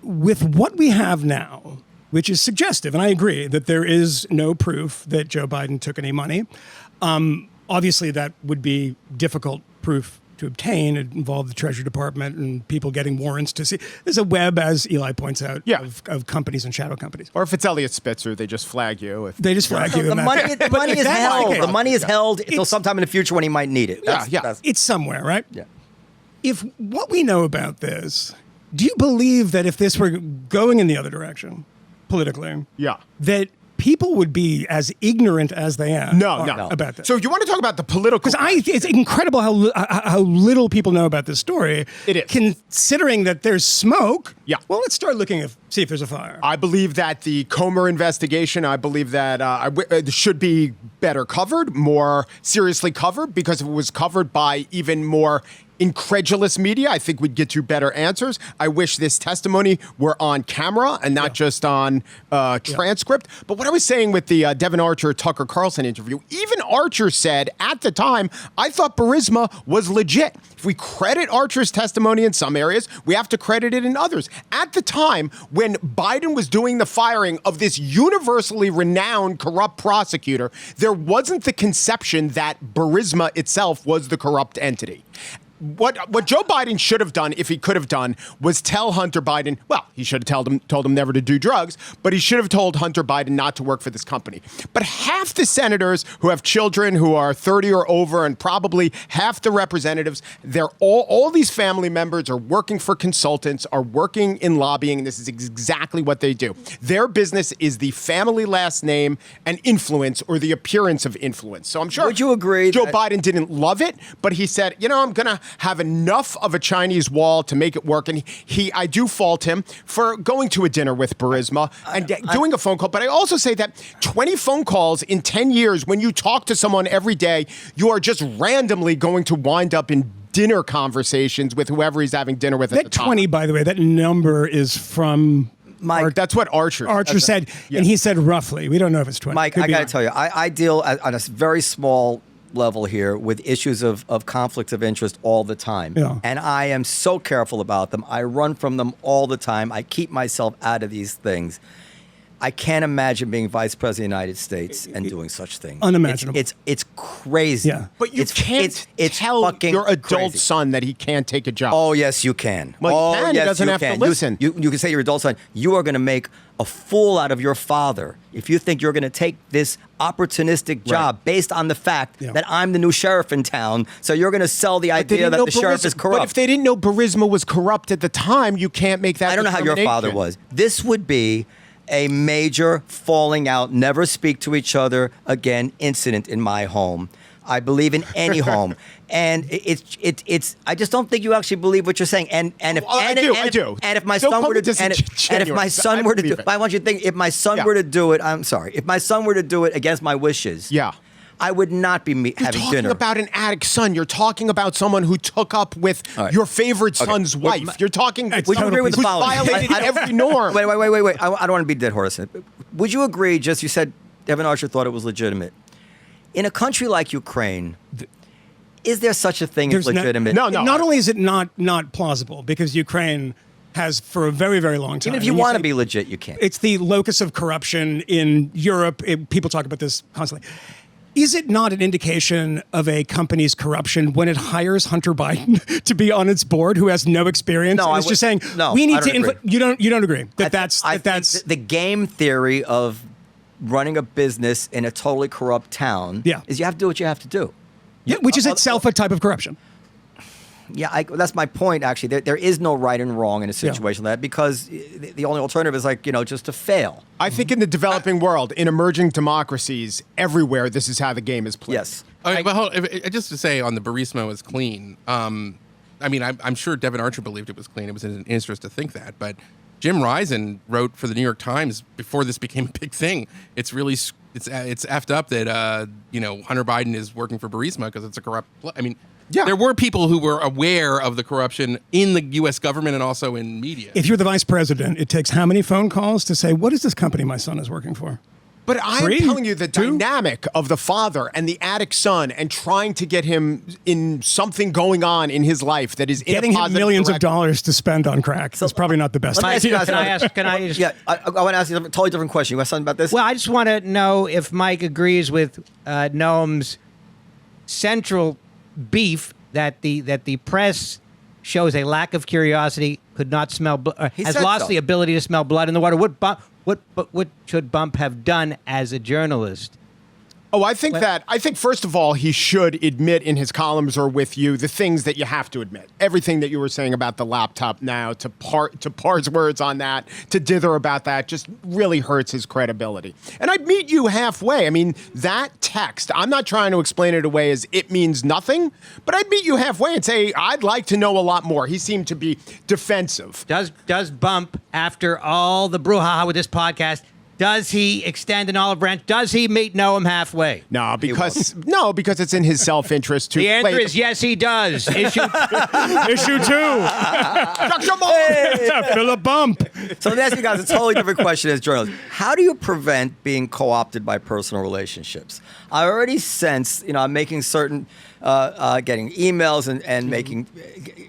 with what we have now, which is suggestive, and I agree that there is no proof that Joe Biden took any money, obviously that would be difficult proof to obtain. It involved the Treasury Department and people getting warrants to see. There's a web, as Eli points out, of companies and shadow companies. Or if it's Elliot Spitzer, they just flag you. They just flag you. The money is held. The money is held until sometime in the future when he might need it. It's somewhere, right? Yeah. If what we know about this, do you believe that if this were going in the other direction, politically, that people would be as ignorant as they are about this? So if you want to talk about the political... Because it's incredible how little people know about this story. It is. Considering that there's smoke. Yeah. Well, let's start looking see if there's a fire. I believe that the Comer investigation, I believe that should be better covered, more seriously covered, because if it was covered by even more incredulous media, I think we'd get you better answers. I wish this testimony were on camera and not just on transcript. But what I was saying with the Devon Archer, Tucker Carlson interview, even Archer said at the time, I thought Burisma was legit. If we credit Archer's testimony in some areas, we have to credit it in others. At the time, when Biden was doing the firing of this universally renowned corrupt prosecutor, there wasn't the conception that Burisma itself was the corrupt entity. What Joe Biden should have done, if he could have done, was tell Hunter Biden, well, he should have told him never to do drugs, but he should have told Hunter Biden not to work for this company. But half the senators who have children who are 30 or over, and probably half the representatives, they're all these family members are working for consultants, are working in lobbying, and this is exactly what they do. Their business is the family last name and influence, or the appearance of influence. So I'm sure Would you agree Joe Biden didn't love it, but he said, I'm going to have enough of a Chinese wall to make it work. And I do fault him for going to a dinner with Burisma and doing a phone call. But I also say that 20 phone calls in 10 years, when you talk to someone every day, you are just randomly going to wind up in dinner conversations with whoever he's having dinner with at the time. That 20, by the way, that number is from... Mike, that's what Archer said, and he said roughly. We don't know if it's 20. Mike, I got to tell you, I deal on a very small level here with issues of conflicts of interest all the time. Yeah. And I am so careful about them. I run from them all the time. I keep myself out of these things. I can't imagine being vice president of the United States and doing such things. Unimaginable. It's crazy. Yeah. But you can't tell fucking your adult crazy. son that he can't take a job. Oh, yes, you can. Well, oh, you can. He yes, doesn't you have to can. listen. You can say to your adult son, you are going to make a fool out of your father if you think you're going to take this opportunistic job based on the fact that I'm the new sheriff in town. So you're going to sell the idea that the sheriff is corrupt. But if they didn't know Burisma was corrupt at the time, you can't make that I don't know how your father determination. was. This would be a major falling out, never speak to each other again incident in my home. I believe in any home, and it's. I just don't think you actually believe what you're saying. And if I do. And if my Don't son call were me to and if my son I were to do, believe it. I want you to think if my son were to do it. I'm sorry. If my son were to do it against my wishes, I would not be having You're talking dinner. about an addict son. You're talking about someone who took up with your favorite son's wife. You're talking with Would you someone agree with the who's following? violated I don't- every norm. Wait. I don't want to beat dead horse. Would you agree? Just you said Devon Archer thought it was legitimate. In a country like Ukraine, is there such a thing as legitimate? No. Not only is it not plausible, because Ukraine has for a very, very long time. Even if you want to be legit, you can't. It's the locus of corruption in Europe. People talk about this constantly. Is it not an indication of a company's corruption when it hires Hunter Biden to be on its board, who has no experience? No, and it's just saying no, we need I to don't agree. You don't agree that I think the game theory of running a business in a totally corrupt town is you have to do what you have to do. Which is itself a type of corruption. Yeah, that's my point, actually. There is no right and wrong in a situation like that, because the only alternative is just to fail. I think in the developing world, in emerging democracies, everywhere, this is how the game is played. Yes. Okay, but just to say on the Burisma was clean. I mean, I'm sure Devon Archer believed it was clean. It was in his interest to think that. But Jim Risen wrote for the New York Times before this became a big thing. It's really it's effed up that Hunter Biden is working for Burisma because it's a corrupt. I mean. Yeah. There were people who were aware of the corruption in the U.S. government and also in media. If you're the vice president, it takes how many phone calls to say, what is this company my son is working for? But I'm telling you the dynamic of the father and the addict son and trying to get him in something going on in his life that is getting him millions of dollars to spend on crack is probably not the best. Can I ask? Yeah, I want to ask you a totally different question. You want something about this? Well, I just want to know if Mike agrees with Noam's central beef that the press shows a lack of curiosity, could not smell, has lost the ability to smell blood in the water. What should Bump have done as a journalist? Oh, I think first of all, he should admit in his columns or with you the things that you have to admit. Everything that you were saying about the laptop now, to parse words on that, to dither about that, just really hurts his credibility. And I'd meet you halfway. I mean, that text, I'm not trying to explain it away as it means nothing, but I'd meet you halfway and say, I'd like to know a lot more. He seemed to be defensive. Does Bump, after all the brouhaha with this podcast, does he extend an olive branch? Does he meet Noam halfway? No, because it's in his self-interest to. The answer is yes, he does. Issue 2. Philip Bump. So let me ask you guys a totally different question as journalists. How do you prevent being co-opted by personal relationships? I already sense, I'm making certain, getting emails and making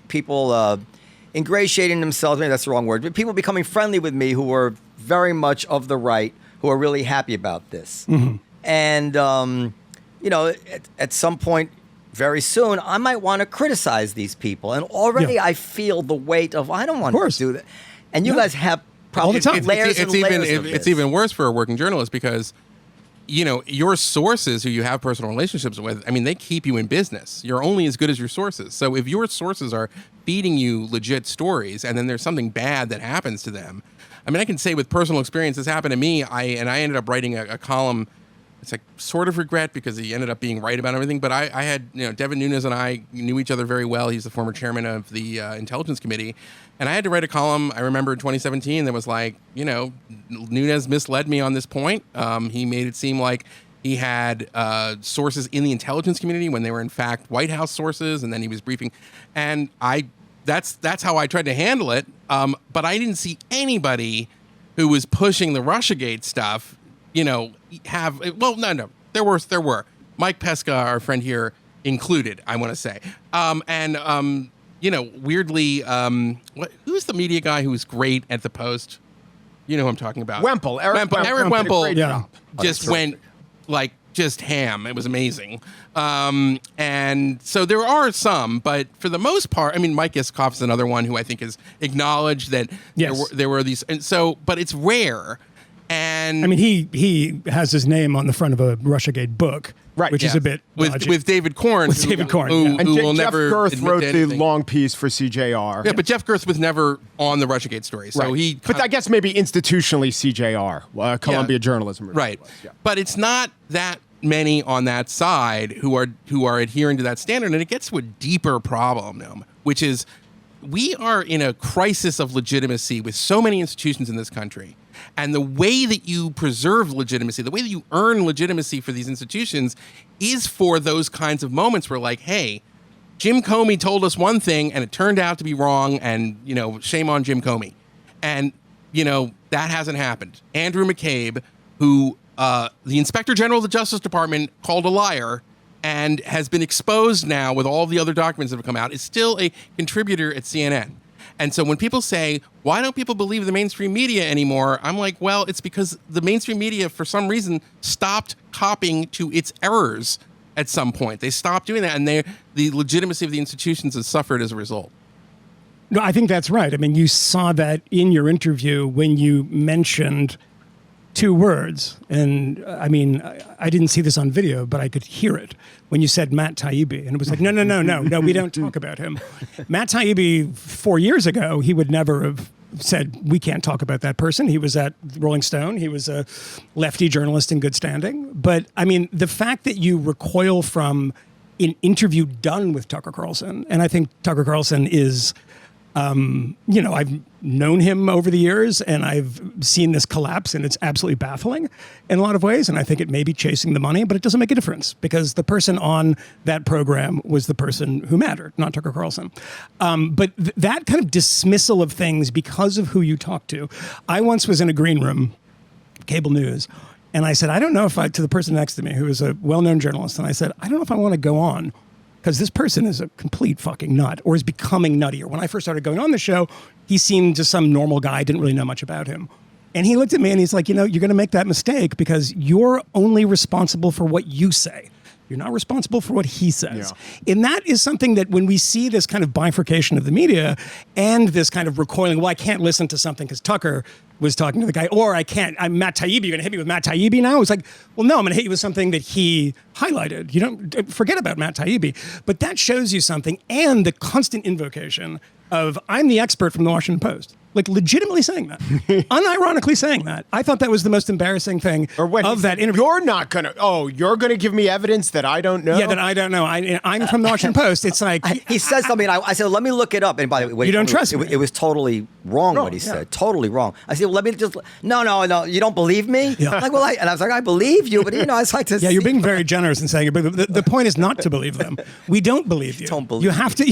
people ingratiating themselves. Maybe that's the wrong word, but people becoming friendly with me who are very much of the right, who are really happy about this. Mm-hmm. And, at some point very soon, I might want to criticize these people. And already I feel the weight of, I don't want to do that. And you guys have probably layers and layers of this. It's even worse for a working journalist because, your sources who you have personal relationships with, I mean, they keep you in business. You're only as good as your sources. So if your sources are feeding you legit stories and then there's something bad that happens to them, I mean, I can say with personal experience, this happened to me. I ended up writing a column. It's like sort of regret because he ended up being right about everything. But I had, Devon Nunes and I knew each other very well. He's the former chairman of the Intelligence Committee. And I had to write a column, I remember in 2017, that was like, Nunes misled me on this point. He made it seem like he had sources in the intelligence community when they were in fact White House sources. And then he was briefing. And that's how I tried to handle it. But I didn't see anybody who was pushing the Russiagate stuff, no. There were. Mike Pesca, our friend here, included, I want to say. Weirdly, who's the media guy who was great at the Post? You know who I'm talking about. Eric Wemple Yeah. just went just ham. It was amazing. And so there are some, but for the most part, I mean, Mike Iskoff's another one who I think has acknowledged that there were these. And so, but it's rare. And I mean, he has his name on the front of a Russiagate book, right? Which is a bit dodgy. with David Corn, who And will Jeff never Gerth wrote the anything. long piece for CJR. Yeah, but Jeff Gerth was never on the Russiagate story, so right. But I guess maybe institutionally CJR, Columbia Journalism Review. Right. Was, yeah. But it's not that many on that side who are adhering to that standard, and it gets to a deeper problem, Noam, which is we are in a crisis of legitimacy with so many institutions in this country. And the way that you preserve legitimacy, the way that you earn legitimacy for these institutions is for those kinds of moments where, like, hey, Jim Comey told us one thing and it turned out to be wrong, and, shame on Jim Comey. And, that hasn't happened. Andrew McCabe, who the Inspector General of the Justice Department called a liar and has been exposed now with all the other documents that have come out, is still a contributor at CNN. And so when people say, why don't people believe the mainstream media anymore? I'm like, well, it's because the mainstream media, for some reason, stopped copying to its errors at some point. They stopped doing that, and the legitimacy of the institutions has suffered as a result. No, I think that's right. I mean, you saw that in your interview when you mentioned two words. And I mean, I didn't see this on video, but I could hear it when you said Matt Taibbi. And it was like, no, we don't talk about him. Matt Taibbi, 4 years ago, he would never have said, we can't talk about that person. He was at Rolling Stone. He was a lefty journalist in good standing. But I mean, the fact that you recoil from an interview done with Tucker Carlson, and I think Tucker Carlson is... I've known him over the years, and I've seen this collapse, and it's absolutely baffling in a lot of ways. And I think it may be chasing the money, but it doesn't make a difference because the person on that program was the person who mattered, not Tucker Carlson. But that kind of dismissal of things because of who you talk to. I once was in a green room, cable news, and I said, I don't know if to the person next to me, who is a well-known journalist, and I said, I don't know if I want to go on, because this person is a complete fucking nut or is becoming nuttier. When I first started going on the show, he seemed just some normal guy. I didn't really know much about him. And he looked at me and he's like, you're going to make that mistake because you're only responsible for what you say. You're not responsible for what he says. Yeah. And that is something that when we see this kind of bifurcation of the media and this kind of recoiling, well, I can't listen to something because Tucker was talking to the guy, or I'm Matt Taibbi, you're going to hit me with Matt Taibbi now? It's like, well, no, I'm going to hit you with something that he highlighted. You don't forget about Matt Taibbi. But that shows you something, and the constant invocation of, I'm the expert from the Washington Post. Like, legitimately saying that. Unironically saying that. I thought that was the most embarrassing thing of that interview. You're going to give me evidence that I don't know? Yeah, that I don't know. I'm from the Washington Post. It's like... He says something, I said, let me look it up. And by the way, you don't trust me. It was totally wrong what he said. Totally wrong. I said, well, let me just... No, you don't believe me? Yeah. Like, well, I was like, I believe you, but it's like to Yeah, you're being very generous in saying it, but the point is not to believe them. We don't believe you. Don't believe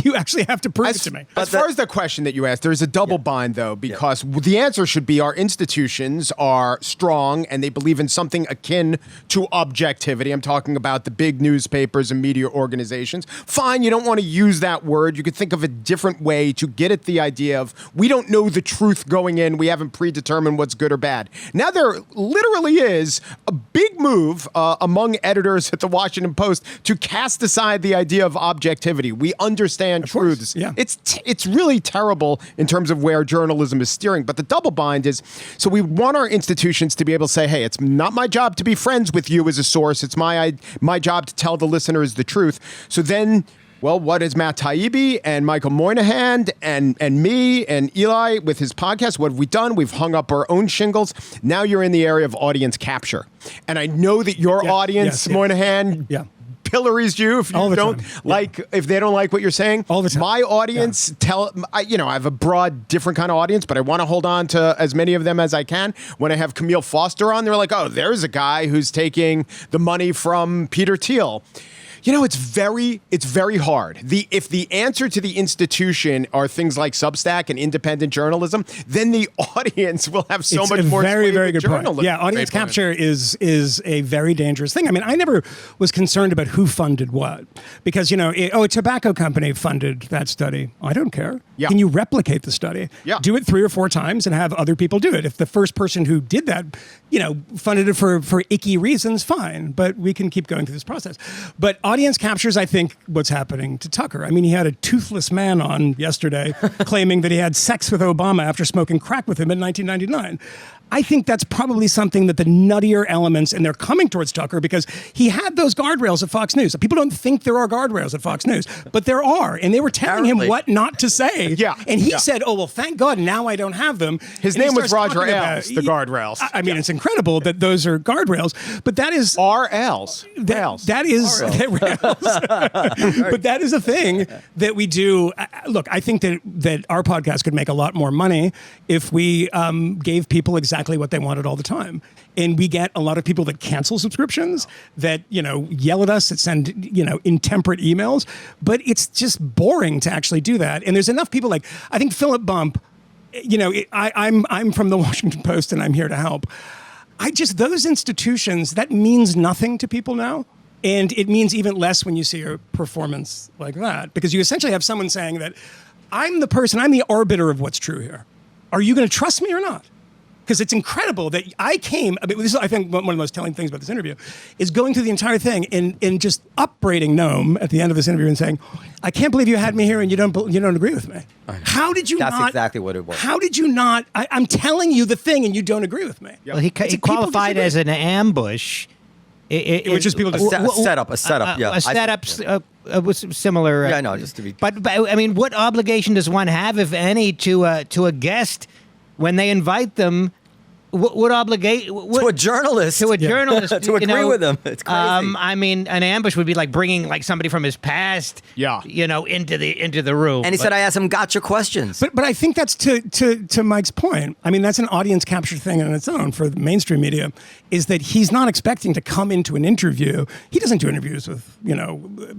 you actually have to prove it to me. As far as the question that you asked, there's a double bind, though, because the answer should be our institutions are strong and they believe in something akin to objectivity. I'm talking about the big newspapers and media organizations. Fine, you don't want to use that word. You could think of a different way to get at the idea of we don't know the truth going in. We haven't predetermined what's good or bad. Now there literally is a big move among editors at the Washington Post to cast aside the idea of objectivity. We understand truths. Yeah. It's really terrible in terms of where journalism is steering. But the double bind is, so we want our institutions to be able to say, hey, it's not my job to be friends with you as a source. It's my job to tell the listeners the truth. So then, well, what is Matt Taibbi and Michael Moynihan and me and Eli with his podcast? What have we done? We've hung up our own shingles. Now you're in the area of audience capture. And I know that your audience, Moynihan, pillories you if you don't if they don't like what you're saying. All the time. My audience I have a broad, different kind of audience, but I want to hold on to as many of them as I can. When I have Camille Foster on, they're like, oh, there's a guy who's taking the money from Peter Thiel. It's very hard. If the answer to the institution are things like Substack and independent journalism, then the audience will have so much more. Very, very good journalism. point. Yeah, audience capture is a very dangerous thing. I mean, I never was concerned about who funded what, because a tobacco company funded that study. I don't care. Yeah. Can you replicate the study? Yeah. Do it 3 or 4 times and have other people do it. If the first person who did that, funded it for icky reasons, fine. But we can keep going through this process. But audience captures, I think, what's happening to Tucker. I mean, he had a toothless man on yesterday claiming that he had sex with Obama after smoking crack with him in 1999. I think that's probably something that the nuttier elements, and they're coming towards Tucker because he had those guardrails at Fox News. People don't think there are guardrails at Fox News, but there are, and they were telling him what not to say. Yeah. And he said, "Oh, well, thank God now I don't have them." His And he name was starts Roger talking Ailes, the guardrails. I mean, it's incredible that those are guardrails, but that is R.L.s. that is but that is a thing that we do. Look, I think that our podcast could make a lot more money if we gave people exactly what they wanted all the time. And we get a lot of people that cancel subscriptions, that yell at us, that send intemperate emails, but it's just boring to actually do that. And there's enough people, like I think Philip Bump, I'm from the Washington Post and I'm here to help. Those institutions, that means nothing to people now. And it means even less when you see a performance like that, because you essentially have someone saying that I'm the arbiter of what's true here. Are you going to trust me or not? Because it's incredible that this is, I think, one of the most telling things about this interview, is going through the entire thing and just upbraiding Noam at the end of this interview and saying, "I can't believe you had me here and you don't agree with me. How did you not?" That's exactly what it was. How did you not? I'm telling you the thing and you don't agree with me. Well, he qualified as an ambush. It was just people just a setup. Yeah, a setup was similar. Yeah, I know. Just to be. But I mean, what obligation does one have, if any, to a guest when they invite them? What obligate to a journalist to agree with them? It's crazy. I mean, an ambush would be like bringing somebody from his past, into the room. And he said, "I asked him gotcha questions." But I think that's to Mike's point. I mean, that's an audience capture thing on its own for the mainstream media, is that he's not expecting to come into an interview. He doesn't do interviews with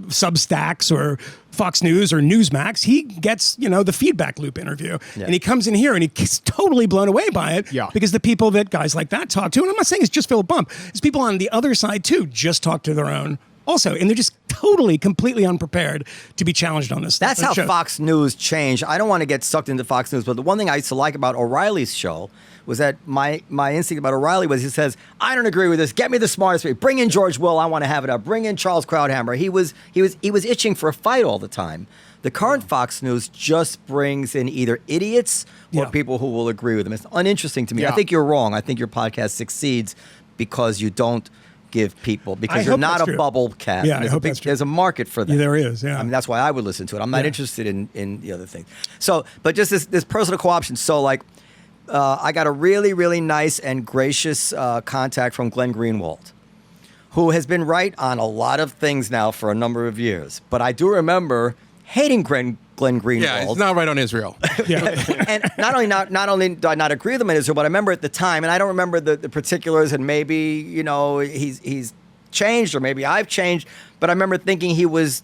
Substacks or Fox News or Newsmax. He gets the feedback loop interview, and he comes in here and he's totally blown away by it because the people that guys like that talk to, and I'm not saying it's just Philip Bump, it's people on the other side too, just talk to their own also, and they're just completely unprepared to be challenged on this. That's how Fox News changed. I don't want to get sucked into Fox News, but the one thing I used to like about O'Reilly's show was that my instinct about O'Reilly was he says, "I don't agree with this. Get me the smartest way. Bring in George Will. I want to have it up. Bring in Charles Krauthammer." He was itching for a fight all the time. The current Fox News just brings in either idiots or people who will agree with them. It's uninteresting to me. I think you're wrong. I think your podcast succeeds because you don't give people, because you're not a bubble cat. Yeah, I hope that's true. There's a market for that. Yeah, there is, yeah. I mean, that's why I would listen to it. I'm not interested in the other things. So, but just this personal co-option. So, like, I got a really, really nice and gracious contact from Glenn Greenwald, who has been right on a lot of things now for a number of years. But I do remember hating Glenn Greenwald. Yeah, he's not right on Israel. And not only do I not agree with him on Israel, but I remember at the time, and I don't remember the particulars, and maybe he's changed, or maybe I've changed, but I remember thinking he was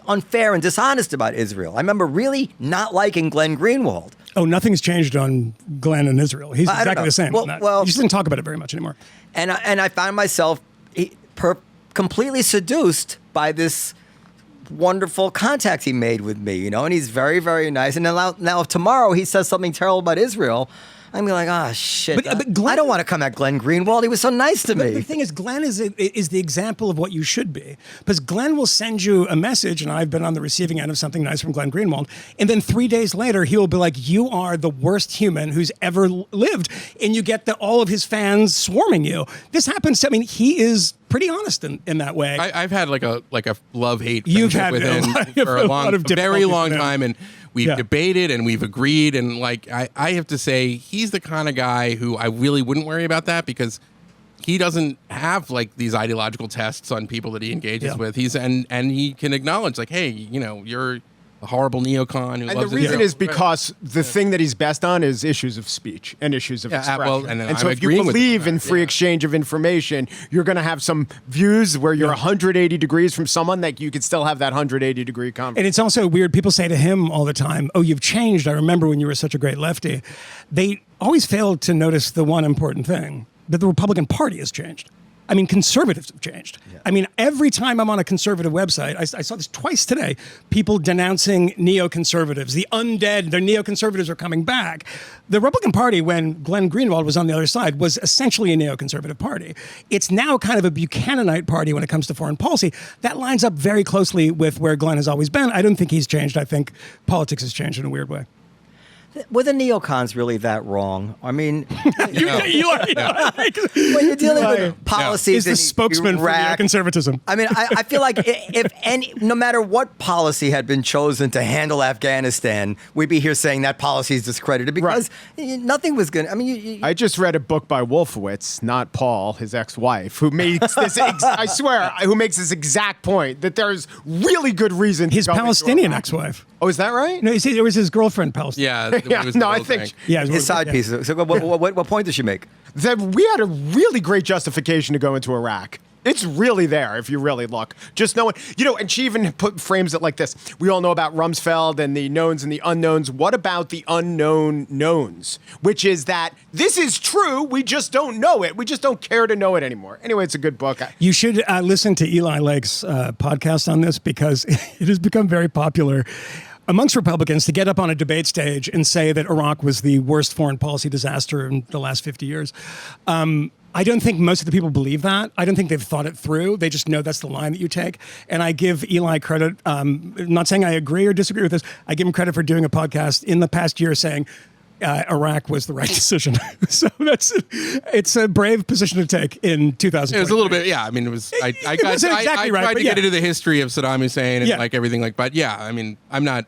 unfair and dishonest about Israel. I remember really not liking Glenn Greenwald. Oh, nothing's changed on Glenn and Israel. He's exactly the same. Well, he just didn't talk about it very much anymore. And I found myself completely seduced by this wonderful contact he made with me, and he's very, very nice. And now if tomorrow he says something terrible about Israel, I'm like, oh, shit. But Glenn, I don't want to come at Glenn Greenwald. He was so nice to me. The thing is, Glenn is the example of what you should be. Because Glenn will send you a message, and I've been on the receiving end of something nice from Glenn Greenwald, and then 3 days later, he will be like, you are the worst human who's ever lived, and you get all of his fans swarming you. This happens. I mean, he is pretty honest in that way. I've had like a love-hate You've friendship had with him for a very long time, and we've debated and we've agreed, and like I have to say, he's the kind of guy who I really wouldn't worry about that, because he doesn't have like these ideological tests on people that he engages with. And he can acknowledge like, hey, you're horrible neocon who And loves the reason it. is because the thing that he's best on is issues of speech and issues of expression. well, and so I'm if you agreeing with believe him on in that, free exchange of information, you're going to have some views where you're 180 degrees from someone that you could still have that 180-degree conversation. And it's also weird. People say to him all the time, "Oh, you've changed. I remember when you were such a great lefty." They always fail to notice the one important thing, that the Republican Party has changed. I mean, conservatives have changed. Yeah. I mean, every time I'm on a conservative website, I saw this twice today, people denouncing neoconservatives, the undead, the neoconservatives are coming back. The Republican Party, when Glenn Greenwald was on the other side, was essentially a neoconservative party. It's now kind of a Buchananite party when it comes to foreign policy. That lines up very closely with where Glenn has always been. I don't think he's changed. I think politics has changed in a weird way. Were the neocons really that wrong? I mean, when you're dealing with policies, is the spokesman for neoconservatism. I mean, I feel like no matter what policy had been chosen to handle Afghanistan, we'd be here saying that policy is discredited because nothing was going to. I mean, I just read a book by Wolfowitz, not Paul, his ex-wife, who makes this. I swear, who makes this exact point that there's really good reason. His Palestinian ex-wife. Oh, is that right? No, it was his girlfriend, Palestinian. I think. His side piece. So what point does she make? That we had a really great justification to go into Iraq. It's really there if you really look. Just knowing, and she even frames it like this. We all know about Rumsfeld and the knowns and the unknowns. What about the unknown knowns? Which is that this is true. We just don't know it. We just don't care to know it anymore. Anyway, it's a good book. You should listen to Eli Lake's podcast on this because it has become very popular amongst Republicans to get up on a debate stage and say that Iraq was the worst foreign policy disaster in the last 50 years. I don't think most of the people believe that. I don't think they've thought it through. They just know that's the line that you take. And I give Eli credit. Not saying I agree or disagree with this. I give him credit for doing a podcast in the past year saying Iraq was the right decision. So it's a brave position to take in 2000. It was a little bit, I mean, it was. I tried to get into the history of Saddam Hussein and like everything but I mean, I'm not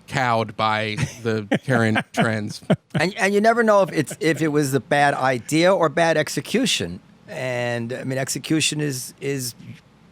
cowed by the current trends. And you never know if it was a bad idea or bad execution. And I mean, execution is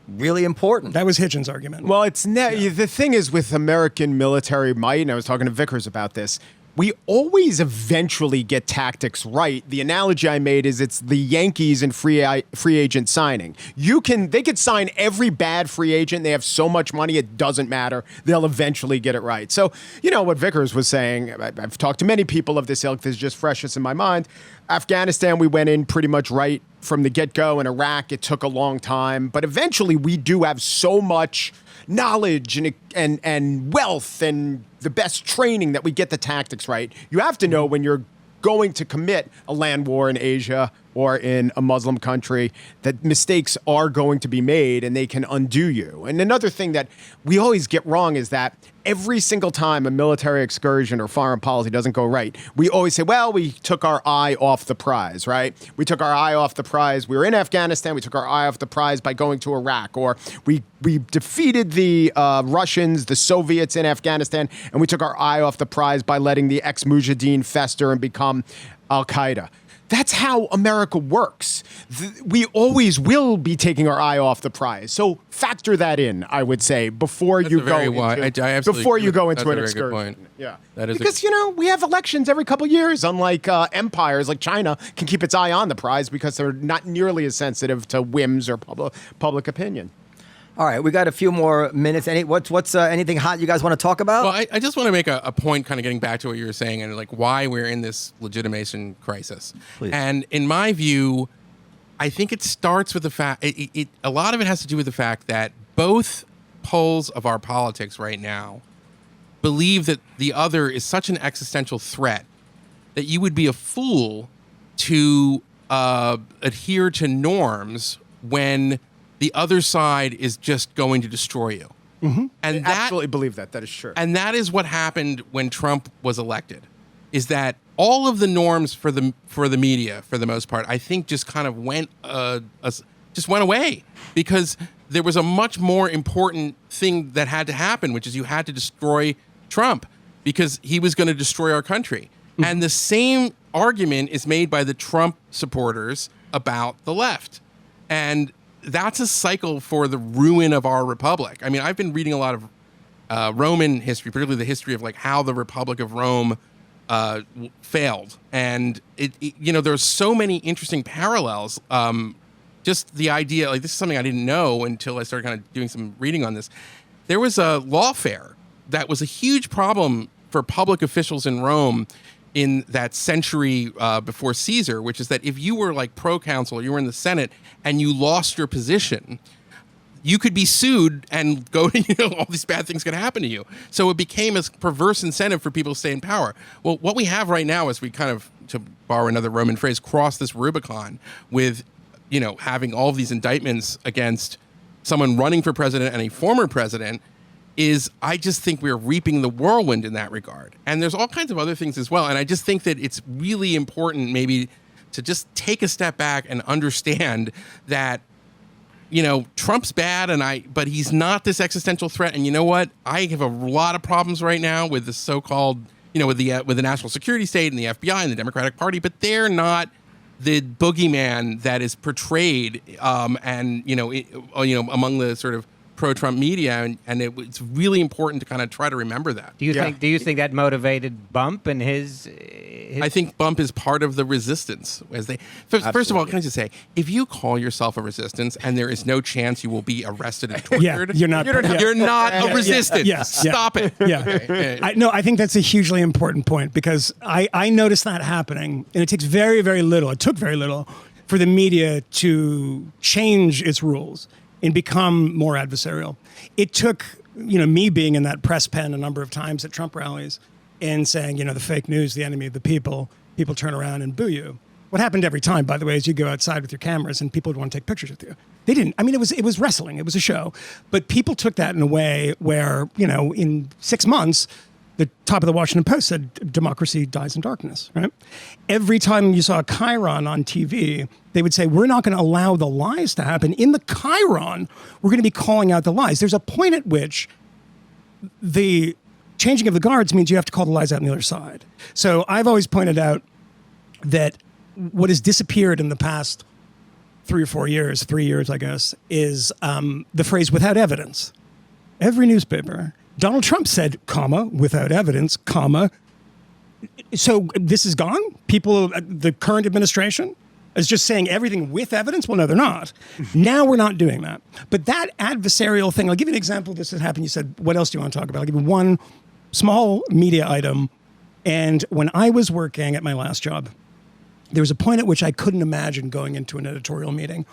really important. That was Hitchens' argument. Well, the thing is with American military might, and I was talking to Vickers about this, we always eventually get tactics right. The analogy I made is it's the Yankees and free agent signing. They could sign every bad free agent. They have so much money, it doesn't matter. They'll eventually get it right. So, what Vickers was saying, I've talked to many people of this ilk. This is just freshest in my mind. Afghanistan, we went in pretty much right from the get-go. In Iraq, it took a long time. But eventually, we do have so much knowledge and wealth and the best training that we get the tactics right. You have to know when you're going to commit a land war in Asia or in a Muslim country that mistakes are going to be made and they can undo you. And another thing that we always get wrong is that every single time a military excursion or foreign policy doesn't go right, we always say, well, we took our eye off the prize, right? We took our eye off the prize. We were in Afghanistan. We took our eye off the prize by going to Iraq. Or we defeated the Russians, the Soviets in Afghanistan, and we took our eye off the prize by letting the ex-Mujahideen fester and become Al-Qaeda. That's how America works. We always will be taking our eye off the prize. So factor that in, I would say, before you go into an excursion. Yeah, because we have elections every couple of years. Unlike empires like China can keep its eye on the prize because they're not nearly as sensitive to whims or public opinion. All right, we got a few more minutes. What's anything hot you guys want to talk about? Well, I just want to make a point, kind of getting back to what you were saying and like why we're in this legitimation crisis. Please. And in my view, I think it starts with the fact. A lot of it has to do with the fact that both poles of our politics right now believe that the other is such an existential threat that you would be a fool to adhere to norms when the other side is just going to destroy you. Mm-hmm. And I absolutely believe that. That is true. And that is what happened when Trump was elected, is that all of the norms for the media, for the most part, I think just kind of went away because there was a much more important thing that had to happen, which is you had to destroy Trump because he was going to destroy our country. Mm-hmm. And the same argument is made by the Trump supporters about the left. And that's a cycle for the ruin of our republic. I mean, I've been reading a lot of Roman history, particularly the history of like how the Republic of Rome failed. And there's so many interesting parallels. Just the idea, like this is something I didn't know until I started kind of doing some reading on this. There was a lawfare that was a huge problem for public officials in Rome in that century before Caesar, which is that if you were like proconsul, you were in the Senate, and you lost your position, you could be sued and go to, all these bad things could happen to you. So it became a perverse incentive for people to stay in power. Well, what we have right now is we kind of, to borrow another Roman phrase, cross this Rubicon with, having all of these indictments against someone running for president and a former president. I just think we're reaping the whirlwind in that regard. And there's all kinds of other things as well. And I just think that it's really important maybe to just take a step back and understand that, Trump's bad but he's not this existential threat. And you know what? I have a lot of problems right now with the so-called, with the national security state and the FBI and the Democratic Party, but they're not the boogeyman that is portrayed among the sort of pro-Trump media, and it's really important to kind of try to remember that. Do you think that motivated Bump and his? I think Bump is part of the resistance. First of all, can I just say, if you call yourself a resistance and there is no chance you will be arrested and tortured, you're not a resistance. Stop it. Yeah. I think that's a hugely important point, because I noticed that happening, and it takes very, very little. It took very little for the media to change its rules and become more adversarial. It took, me being in that press pen a number of times at Trump rallies and saying, the fake news, the enemy of the people turn around and boo you. What happened every time, by the way, is you go outside with your cameras and people would want to take pictures with you. They didn't. I mean, it was wrestling. It was a show. But people took that in a way where, in 6 months, the top of the Washington Post said, democracy dies in darkness, right? Every time you saw a chyron on TV, they would say, we're not going to allow the lies to happen. In the chyron, we're going to be calling out the lies. There's a point at which the changing of the guards means you have to call the lies out on the other side. So I've always pointed out that what has disappeared in the past 3 or 4 years, 3 years, I guess, is the phrase without evidence. Every newspaper, Donald Trump said, comma, without evidence, comma. So this is gone? People, the current administration is just saying everything with evidence? Well, no, they're not. Now we're not doing that. But that adversarial thing, I'll give you an example. This has happened. You said, what else do you want to talk about? I'll give you one small media item. And when I was working at my last job, there was a point at which I couldn't imagine going into an editorial meeting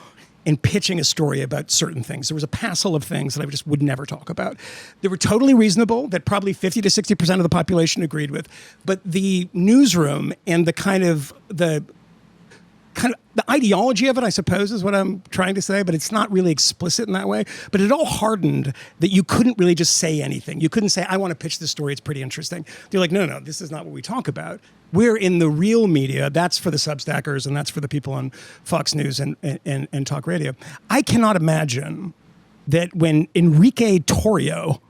and pitching a story about certain things. There was a passel of things that I just would never talk about. They were totally reasonable, that probably 50 to 60% of the population agreed with. But the newsroom and the kind of the ideology of it, I suppose, is what I'm trying to say, but it's not really explicit in that way. But it all hardened that you couldn't really just say anything. You couldn't say, I want to pitch this story, it's pretty interesting. They're like, no, this is not what we talk about. We're in the real media. That's for the Substackers, and that's for the people on Fox News and talk radio. I cannot imagine that when Enrique Torrio,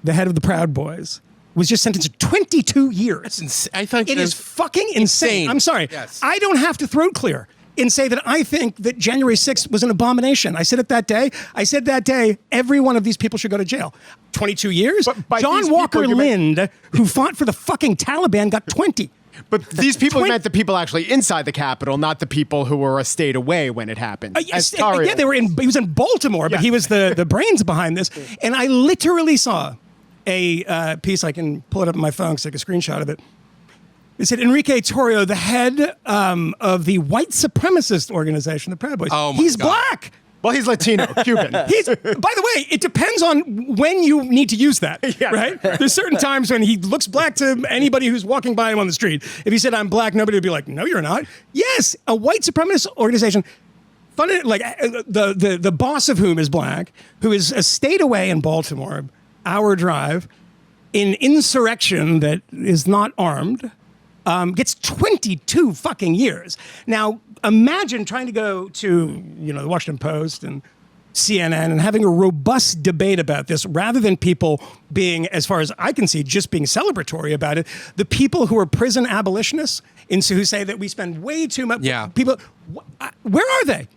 the head of the Proud Boys, was just sentenced to 22 years. I think it is fucking insane. I'm sorry. Yes. I don't have to throat clear and say that I think that January 6th was an abomination. I said it that day. I said that day, every one of these people should go to jail. 22 years? John Walker Lind, who fought for the fucking Taliban, got 20. But these people meant the people actually inside the Capitol, not the people who were a state away when it happened. Yeah, they were he was in Baltimore, but he was the brains behind this. And I literally saw a piece, I can pull it up on my phone, take a screenshot of it. It said, Enrique Torrio, the head of the white supremacist organization, the Proud Boys. Oh my He's God. Black. Well, he's Latino, Cuban. By the way, it depends on when you need to use that, right? There's certain times when he looks black to anybody who's walking by him on the street. If he said, I'm black, nobody would be like, no, you're not. Yes, a white supremacist organization, the boss of whom is black, who is a state away in Baltimore, hour drive, in insurrection that is not armed, gets 22 fucking years. Now, imagine trying to go to, the Washington Post and CNN and having a robust debate about this rather than people being, as far as I can see, just being celebratory about it. The people who are prison abolitionists and who say that we spend way too much. Yeah. People, where are they?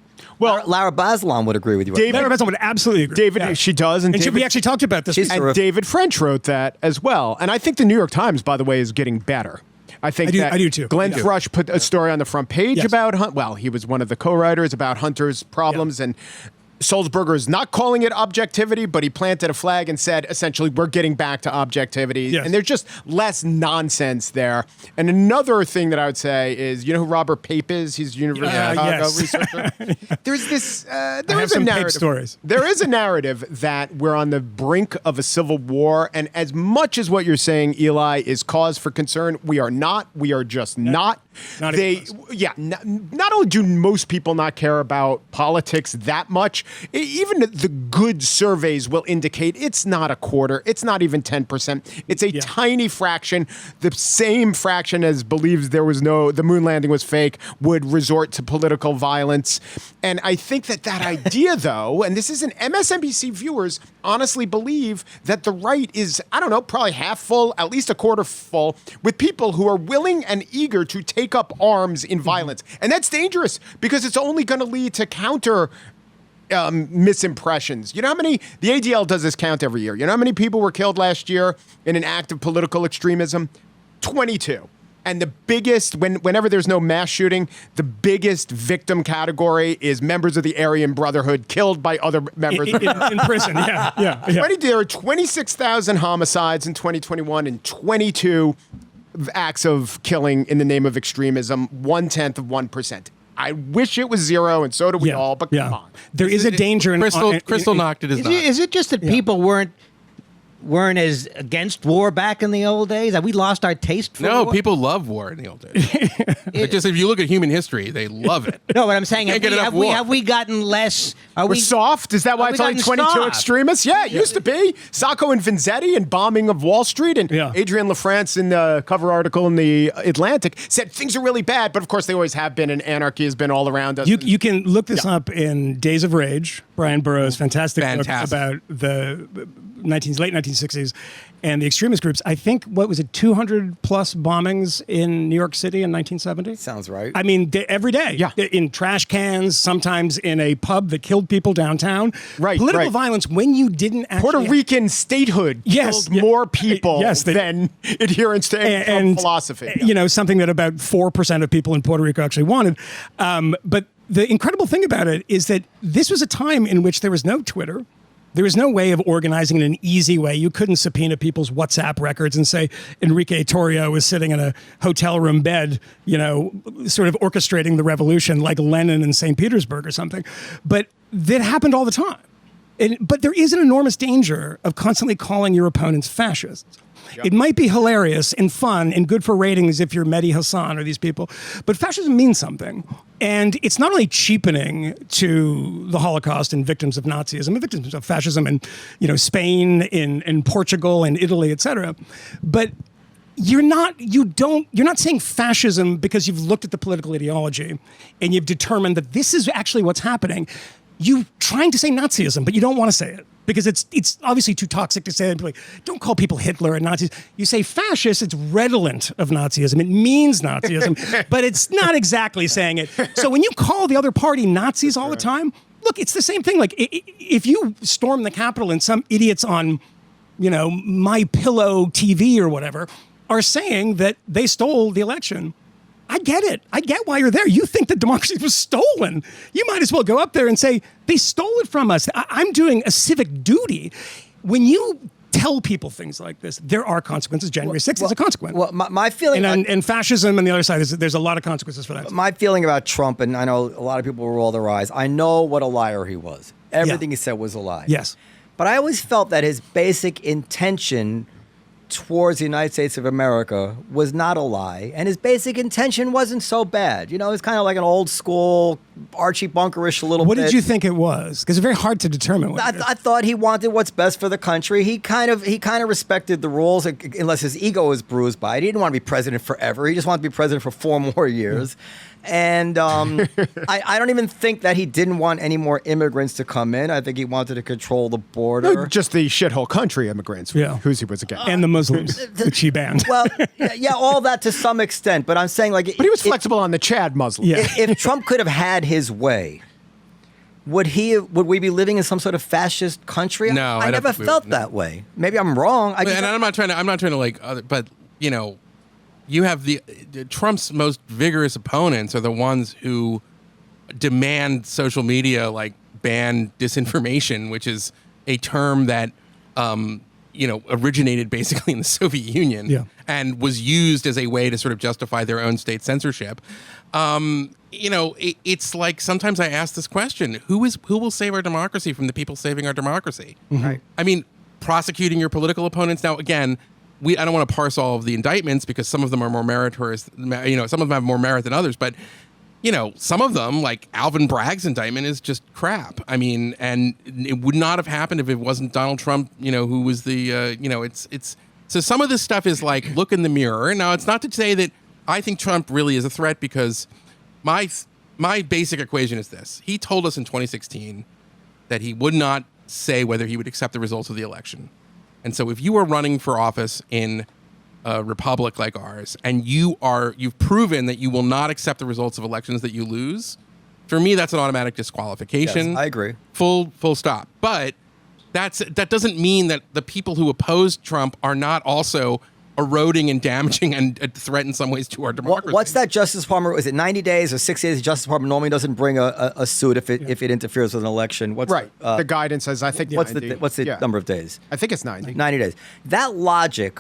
Well, Lara Bazelon would agree with you. David- Lara Bazelon would absolutely agree. David, she does, and David, we actually talked about this. She's before. and David French wrote that as well. And I think the New York Times, by the way, is getting better. I do too. Glenn Yeah. Thrush put a story on the front page Yes. about well, he was one of the co-writers about Hunter's problems, and Sulzberger is not calling it objectivity, but he planted a flag and said, essentially, we're getting back to objectivity. Yes. And there's just less nonsense there. And another thing that I would say is, you know who Robert Pape is? He's a University of Chicago yes. researcher. There's this, there have is a some Pape narrative. stories. There is a narrative that we're on the brink of a civil war. And as much as what you're saying, Eli, is cause for concern, we are not. We are just not. Not even close. Not only do most people not care about politics that much, even the good surveys will indicate it's not a quarter, it's not even 10%. It's a tiny fraction. The same fraction as believes the moon landing was fake would resort to political violence. And I think that idea, though, and this isn't MSNBC viewers honestly believe that the right is, I don't know, probably half full, at least a quarter full, with people who are willing and eager to take up arms in violence. And that's dangerous because it's only going to lead to counter misimpressions. You know how many, the ADL does this count every year. You know how many people were killed last year in an act of political extremism? 22. And the biggest, whenever there's no mass shooting, the biggest victim category is members of the Aryan Brotherhood killed by other members in prison. Yeah. There are 26,000 homicides in 2021 and 22 acts of killing in the name of extremism, 0.1%. I wish it was zero, and so do we all, but come on. There is a danger. Crystal knocked it as not. Is it just that people weren't as against war back in the old days? Have we lost our taste for war? No, people love war in the old days. It's just if you look at human history, they love it. No, what I'm saying, Can't get enough war. have we gotten less? We're soft? Is that why Have it's we only gotten 22 soft? extremists? Yeah, it used to be. Sacco and Vanzetti and bombing of Wall Street, and Yeah. Adrienne LaFrance in the cover article in the Atlantic said things are really bad, but of course they always have been, and anarchy has been all around us. You can look this up in Days of Rage, Brian Burroughs' fantastic book about the late 1960s and the extremist groups. I think, what was it, 200 plus bombings in New York City in 1970? Sounds right. I mean, every day. Yeah. In trash cans, sometimes in a pub that killed people downtown. Right, Political right. violence when you didn't actually... Puerto Rican statehood killed more people than adherents to Trump philosophy. You know, something that about 4% of people in Puerto Rico actually wanted. But the incredible thing about it is that this was a time in which there was no Twitter. There was no way of organizing in an easy way. You couldn't subpoena people's WhatsApp records and say Enrique Torrio was sitting in a hotel room bed, you know, sort of orchestrating the revolution like Lenin in St. Petersburg or something. But that happened all the time. But there is an enormous danger of constantly calling your opponents fascists. Yep. It might be hilarious and fun and good for ratings if you're Mehdi Hassan or these people, but fascism means something. And it's not only cheapening to the Holocaust and victims of Nazism and victims of fascism in, you know, Spain, in Portugal, and Italy, et cetera, but you're not saying fascism because you've looked at the political ideology and you've determined that this is actually what's happening. You're trying to say Nazism, but you don't want to say it because it's obviously too toxic to say it. Like, don't call people Hitler and Nazis. You say fascist, it's redolent of Nazism. It means Nazism, but it's not exactly saying it. So when you call the other party Nazis all the time, look, it's the same thing. Like if you storm the Capitol and some idiots on, you know, My Pillow TV or whatever are saying that they stole the election, I get it. I get why you're there. You think that democracy was stolen. You might as well go up there and say, they stole it from us. I'm doing a civic duty. When you tell people things like this, there are consequences. January 6th is a consequence. Well, my feeling... And fascism on the other side, there's a lot of consequences for that. My feeling about Trump, and I know a lot of people will roll their eyes, I know what a liar he was. Everything he said was a lie. Yes. But I always felt that his basic intention towards the United States of America was not a lie, and his basic intention wasn't so bad. You know, it's kind of like an old school Archie Bunkerish a little bit. What did you think it was? Because it's very hard to determine. I thought he wanted what's best for the country. He kind of respected the rules, unless his ego was bruised by it. He didn't want to be president forever. He just wanted to be president for 4 more years. And I don't even think that he didn't want any more immigrants to come in. I think he wanted to control the border. No, just the shithole country immigrants, whose he was against. And the Muslims, which he banned. Well, yeah, all that to some extent. But I'm saying, like... But he was flexible on the Chad Muslims. Yeah. If Trump could have had his way, would we be living in some sort of fascist country? No, I never felt that way. Maybe I'm wrong. And I'm not trying to like, but you know, you have Trump's most vigorous opponents are the ones who demand social media like ban disinformation, which is a term that originated basically in the Soviet Union and was used as a way to sort of justify their own state censorship. It's like sometimes I ask this question: who will save our democracy from the people saving our democracy? Mm-hmm. Right. I mean, prosecuting your political opponents. Now, again, I don't want to parse all of the indictments because some of them are more meritorious. Some of them have more merit than others, but. Some of them, like Alvin Bragg's indictment, is just crap. I mean, and it would not have happened if it wasn't Donald Trump, who was the, it's. So some of this stuff is like, look in the mirror. Now, it's not to say that I think Trump really is a threat because my basic equation is this. He told us in 2016 that he would not say whether he would accept the results of the election. And so if you are running for office in a republic like ours, and you've proven that you will not accept the results of elections that you lose, for me, that's an automatic disqualification. Yes, I agree. Full stop. But that doesn't mean that the people who opposed Trump are not also eroding and damaging and threat in some ways to our democracy. What's that Justice Department? Is it 90 days or 60 days? The Justice Department normally doesn't bring a suit if it interferes with an election. The guidance says, I think, what's 90. What's the number of days? I think it's 90. 90 days. That logic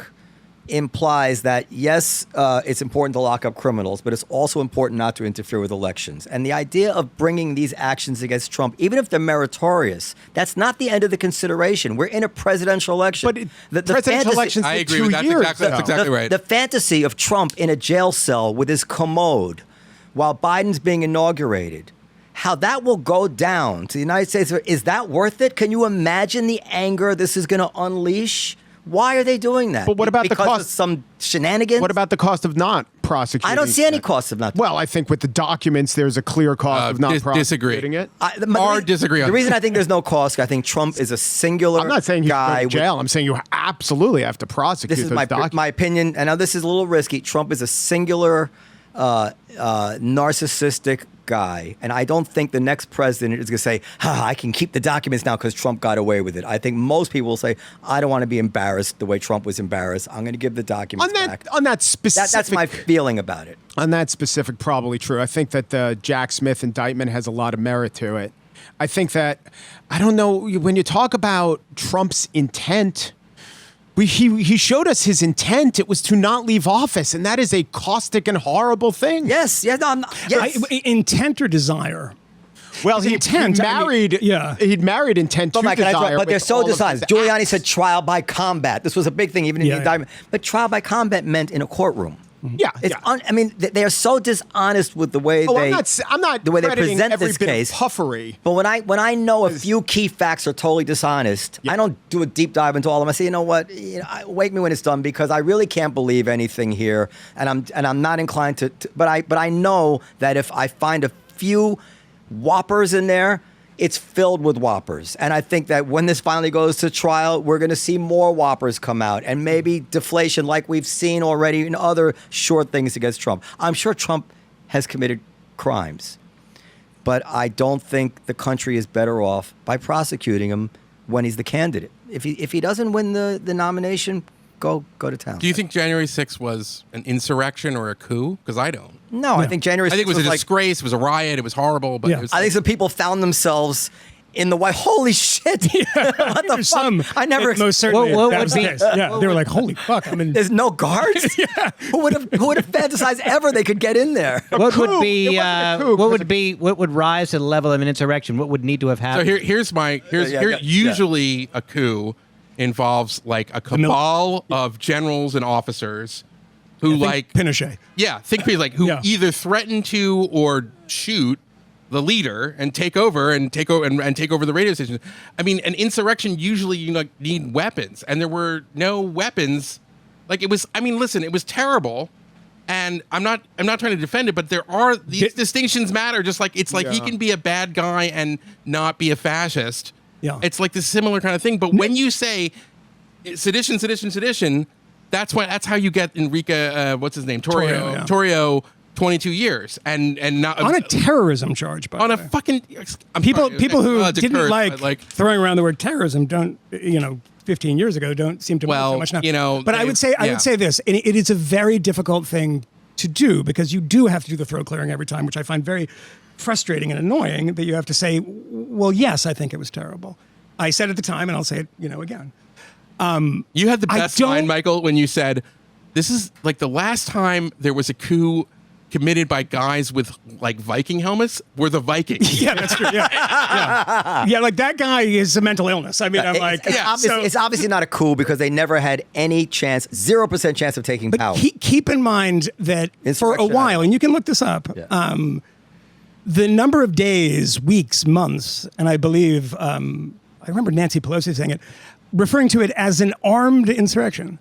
implies that, yes, it's important to lock up criminals, but it's also important not to interfere with elections. And the idea of bringing these actions against Trump, even if they're meritorious, that's not the end of the consideration. We're in a presidential election. But the presidential elections I for agree 2 with years. that's exactly right. The fantasy of Trump in a jail cell with his commode while Biden's being inaugurated, how that will go down to the United States, is that worth it? Can you imagine the anger this is going to unleash? Why are they doing that? But what about the cost? Of some shenanigans? What about the cost of not prosecuting? I don't see any cost of not. Well, I think with the documents, there's a clear cost of not prosecuting it. Disagree on the reason I think there's no cost, I think Trump is a singular guy. I'm not saying he's going to jail. I'm saying you absolutely have to prosecute those documents. This is my opinion, and now this is a little risky. Trump is a singular, narcissistic guy, and I don't think the next president is going to say, I can keep the documents now because Trump got away with it. I think most people will say, I don't want to be embarrassed the way Trump was embarrassed. I'm going to give the documents back. On that specific... That's my feeling about it. On that specific, probably true. I think that the Jack Smith indictment has a lot of merit to it. I think that, I don't know, when you talk about Trump's intent... He showed us his intent. It was to not leave office, and that is a caustic and horrible thing. Yes. Intent or desire? Well, he married. He'd married intent to desire. But they're so dishonest. Giuliani said trial by combat. This was a big thing, even in the indictment. But trial by combat meant in a courtroom. They are so dishonest with the way I'm not the way they present this case. Puffery. But when I know a few key facts are totally dishonest, I don't do a deep dive into all of them. I say, you know what, wake me when it's done because I really can't believe anything here, and I'm not inclined to. But I know that if I find a few whoppers in there, it's filled with whoppers. And I think that when this finally goes to trial, we're going to see more whoppers come out and maybe deflation like we've seen already in other short things against Trump. I'm sure Trump has committed crimes, but I don't think the country is better off by prosecuting him when he's the candidate. If he doesn't win the nomination, go to town. Do you think January 6th was an insurrection or a coup? Because I don't. No, I think January 6th it was a disgrace. It was a riot. It was horrible. But I think some people found themselves in the White. Holy shit! What the fuck? I never. Most certainly. They were like, "Holy fuck!" There's no guards. Who would have fantasized ever they could get in there? What would rise to the level of an insurrection? What would need to have happened? So usually a coup involves like a cabal of generals and officers who Pinochet. Who either threaten to or shoot the leader and take over the radio station. I mean, an insurrection usually you need weapons, and there were no weapons. It was terrible. And I'm not trying to defend it, but there are these distinctions matter. Just like he can be a bad guy and not be a fascist. Yeah. It's like this similar kind of thing. But when you say sedition, that's how you get Enrique, what's his name? Torrio 22 years and not on a terrorism charge, by on the a way. fucking People who it's a didn't curse, like, but, throwing around the word terrorism 15 years ago don't seem to Well, so much now. But I would say this, and it is a very difficult thing to do because you do have to do the throat clearing every time, which I find very frustrating and annoying that you have to say, well, yes, I think it was terrible. I said at the time, and I'll say it, again. You had the best line, Michael, when you said, this is like the last time there was a coup committed by guys with like Viking helmets were the Vikings. Yeah, that's true. Yeah, like that guy is a mental illness. I mean, I'm like, it's obviously not a coup because they never had any chance, 0% chance of taking power. Keep in mind that for a while, and you can look this up, the number of days, weeks, months, and I believe, I remember Nancy Pelosi saying it, referring to it as an armed insurrection.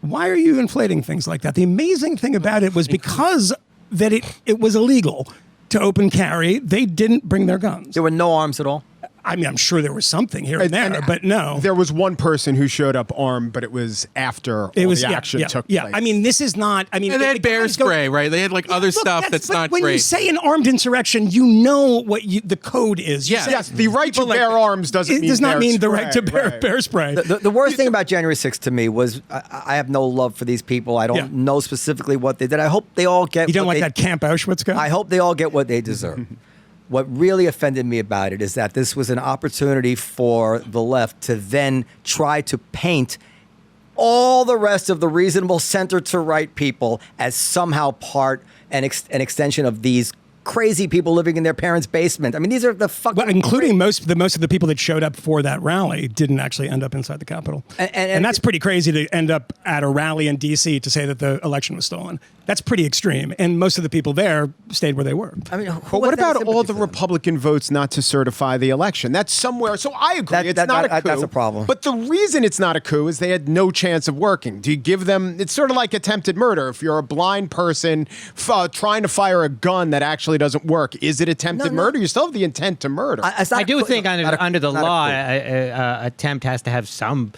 Why are you inflating things like that? The amazing thing about it was because that it was illegal to open carry, they didn't bring their guns. There were no arms at all? I mean, I'm sure there was something here and there, but no. There was one person who showed up armed, but it was after the action took place. I mean, this is not. I mean, and they had bear spray, right? They had like other stuff that's not when great. When you say an armed insurrection, you know what the code is. Yes, the right to bear arms does not mean the right to bear spray. The worst thing about January 6th to me was I have no love for these people. I don't know specifically what they did. I hope they all get. You don't like that Camp Auschwitz guy? I hope they all get what they deserve. What really offended me about it is that this was an opportunity for the left to then try to paint all the rest of the reasonable center to right people as somehow part and an extension of these crazy people living in their parents' basement. I mean, these are the fucking... Well, including most of the people that showed up for that rally didn't actually end up inside the Capitol. And that's pretty crazy to end up at a rally in D.C. to say that the election was stolen. That's pretty extreme. And most of the people there stayed where they were. I mean, but what about all the Republican votes not to certify the election? That's somewhere. So I agree. It's not a coup. That's a problem. But the reason it's not a coup is they had no chance of working. Do you give them... It's sort of like attempted murder. If you're a blind person trying to fire a gun that actually doesn't work, is it attempted murder? You still have the intent to murder. I do think under the law, attempt has to have some...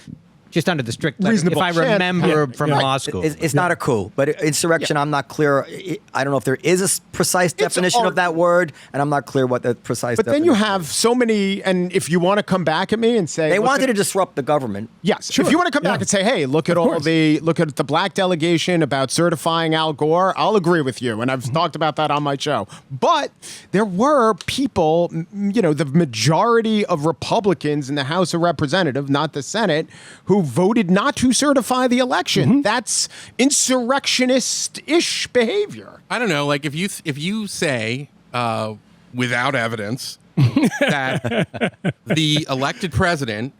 Just under the strict, reasonable if I remember from law school. It's not a coup, but insurrection, I'm not clear. I don't know if there is a precise definition of that word, and I'm not clear what the precise definition is. But then you have so many, and if you want to come back at me and say... They wanted to disrupt the government. Yes. Sure. If you want to come back and say, hey, look at the black delegation about certifying Al Gore, I'll agree with you, and I've talked about that on my show. But there were people, the majority of Republicans in the House of Representatives, not the Senate, who voted not to certify the election. That's insurrectionist-ish behavior. I don't know. Like if you say without evidence that the elected president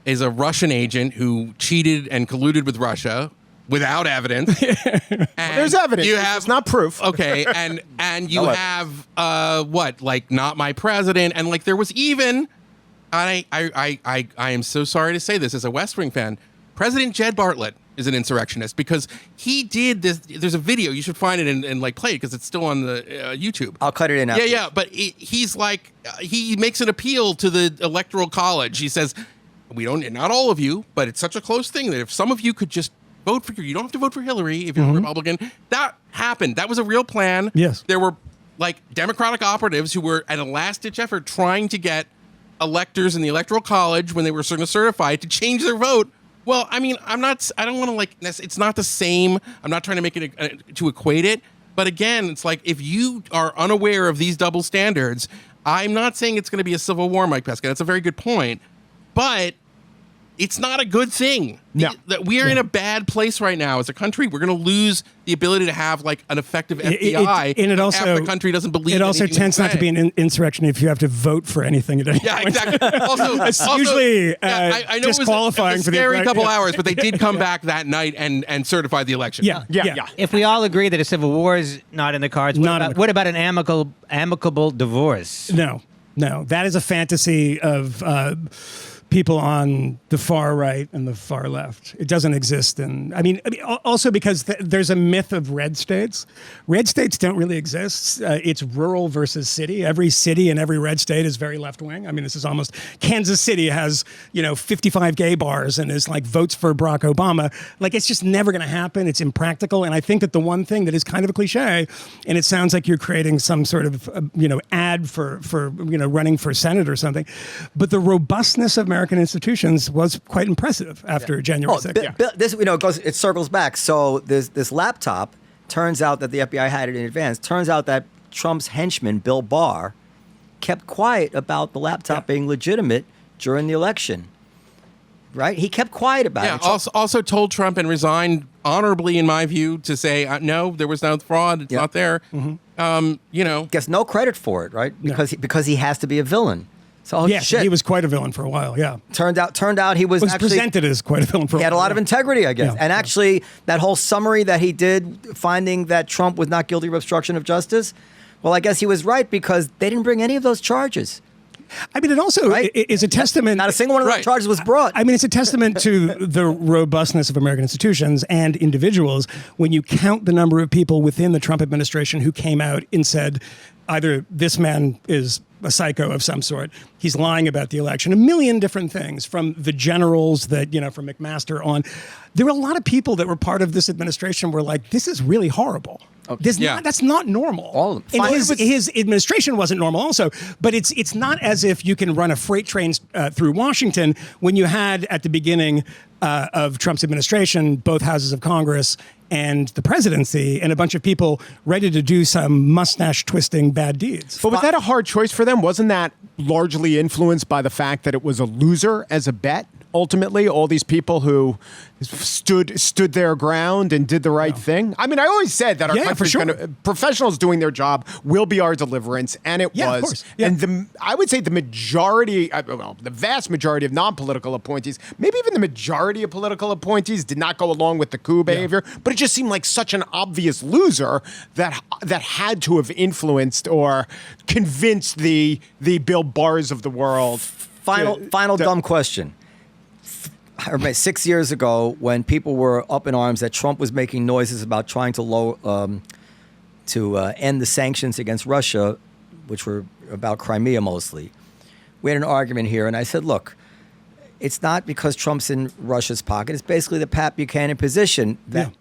is a Russian agent who cheated and colluded with Russia without evidence. There's evidence. It's not proof. Okay, and you have not my president, and like there was even. I am so sorry to say this as a West Wing fan. President Jed Bartlett is an insurrectionist because he did this. There's a video. You should find it and like play it because it's still on the YouTube. I'll cut it in after. Yeah. But he's like, he makes an appeal to the Electoral College. He says, not all of you, but it's such a close thing that if some of you could just vote for, you don't have to vote for Hillary if you're a Republican. That happened. That was a real plan. Yes. There were like Democratic operatives who were at a last-ditch effort trying to get electors in the Electoral College when they were starting to certify to change their vote. Well, I mean, I don't want to it's not the same. I'm not trying to make it to equate it. But again, it's like if you are unaware of these double standards, I'm not saying it's going to be a civil war, Mike Pesca. That's a very good point. But it's not a good thing. No. We are in a bad place right now as a country. We're going to lose the ability to have like an effective FBI. And it also, half the country doesn't believe. It also tends not to be an insurrection if you have to vote for anything at any point. Exactly. It's usually I know disqualifying it was a scary couple hours, but they did come back that night and certify the election. Yeah. If we all agree that a civil war is not in the cards, what about an amicable divorce? No, that is a fantasy of people on the far right and the far left. It doesn't exist. Also because there's a myth of red states. Red states don't really exist. It's rural versus city. Every city in every red state is very left wing. I mean, this is almost Kansas City has 55 gay bars and is like votes for Barack Obama. Like, it's just never going to happen. It's impractical. And I think that the one thing that is kind of a cliche, and it sounds like you're creating some sort of ad for running for Senate or something, but the robustness of American institutions was quite impressive after January 6th. It circles back. So this laptop, turns out that the FBI had it in advance. Turns out that Trump's henchman, Bill Barr, kept quiet about the laptop being legitimate during the election. Right? He kept quiet about it. Also told Trump and resigned honorably, in my view, to say, no, there was no fraud. It's not there. Mm-hmm. Gets no credit for it, right? Because he has to be a villain. So shit. He was quite a villain for a while. Yeah, turned out he was actually presented as quite a villain for a while. He had a lot of integrity, I guess. And actually, that whole summary that he did, finding that Trump was not guilty of obstruction of justice, well, I guess he was right because they didn't bring any of those charges. I mean, it also is a testament. Not a single one of those charges was brought. I mean, it's a testament to the robustness of American institutions and individuals when you count the number of people within the Trump administration who came out and said, either this man is a psycho of some sort, he's lying about the election, a million different things, from the generals that, from McMaster on. There were a lot of people that were part of this administration were like, this is really horrible. That's not normal. All of them. And his administration wasn't normal also, but it's not as if you can run a freight train through Washington when you had at the beginning of Trump's administration both houses of Congress and the presidency and a bunch of people ready to do some mustache-twisting bad deeds. But was that a hard choice for them? Wasn't that largely influenced by the fact that it was a loser as a bet? Ultimately, all these people who stood their ground and did the right thing. I mean, I always said that our country's professionals doing their job will be our deliverance, and it was. Of course. Yeah. And I would say the vast majority of non-political appointees, maybe even the majority of political appointees, did not go along with the coup behavior. But it just seemed like such an obvious loser that had to have influenced or convinced the Bill Barrs of the world. Final dumb question. I remember 6 years ago when people were up in arms that Trump was making noises about trying to end the sanctions against Russia, which were about Crimea mostly. We had an argument here, and I said, look, it's not because Trump's in Russia's pocket. It's basically the Pat Buchanan position that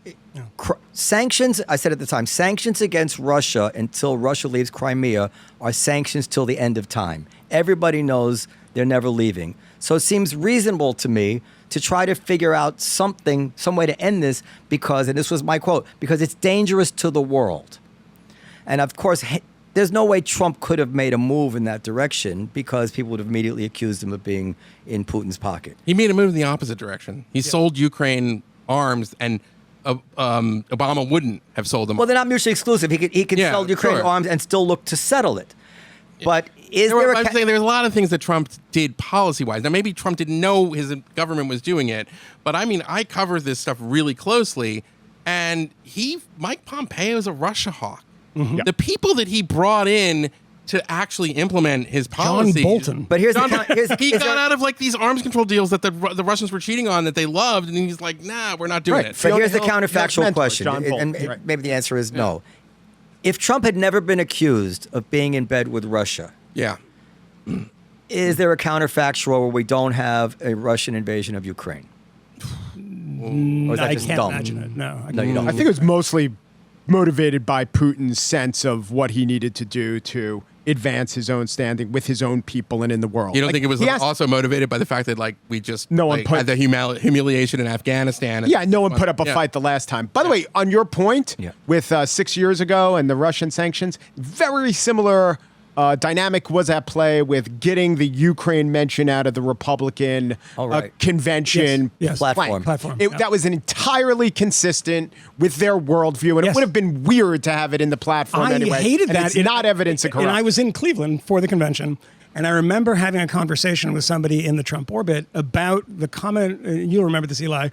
sanctions, I said at the time, sanctions against Russia until Russia leaves Crimea are sanctions till the end of time. Everybody knows they're never leaving. So it seems reasonable to me to try to figure out some way to end this because, and this was my quote, because it's dangerous to the world. And of course, there's no way Trump could have made a move in that direction because people would have immediately accused him of being in Putin's pocket. He made a move in the opposite direction. He sold Ukraine arms, and Obama wouldn't have sold them. Well, they're not mutually exclusive. He could sell Ukraine arms and still look to settle it. But I'm saying there's a lot of things that Trump did policy-wise. Now, maybe Trump didn't know his government was doing it, but I mean, I cover this stuff really closely, and Mike Pompeo is a Russia hawk. Mm-hmm. The people that he brought in to actually implement his policies. John Bolton. But he got out of like these arms control deals that the Russians were cheating on that they loved, and he's like, nah, we're not doing it. But here's the counterfactual question, and maybe the answer is no. If Trump had never been accused of being in bed with Russia, is there a counterfactual where we don't have a Russian invasion of Ukraine? Or is that just can't dumb? imagine it. No, you don't. I think it was mostly motivated by Putin's sense of what he needed to do to advance his own standing with his own people and in the world. You don't think it was also motivated by the fact that we just had the humiliation in Afghanistan? No one put up a fight the last time. By the way, on your point with 6 years ago and the Russian sanctions, very similar dynamic was at play with getting the Ukraine mention out of the Republican convention platform. That was entirely consistent with their worldview, and it would have been weird to have it in the platform anyway. I hated that. It's not evidence of corruption. And I was in Cleveland for the convention, and I remember having a conversation with somebody in the Trump orbit about the comment, you'll remember this, Eli,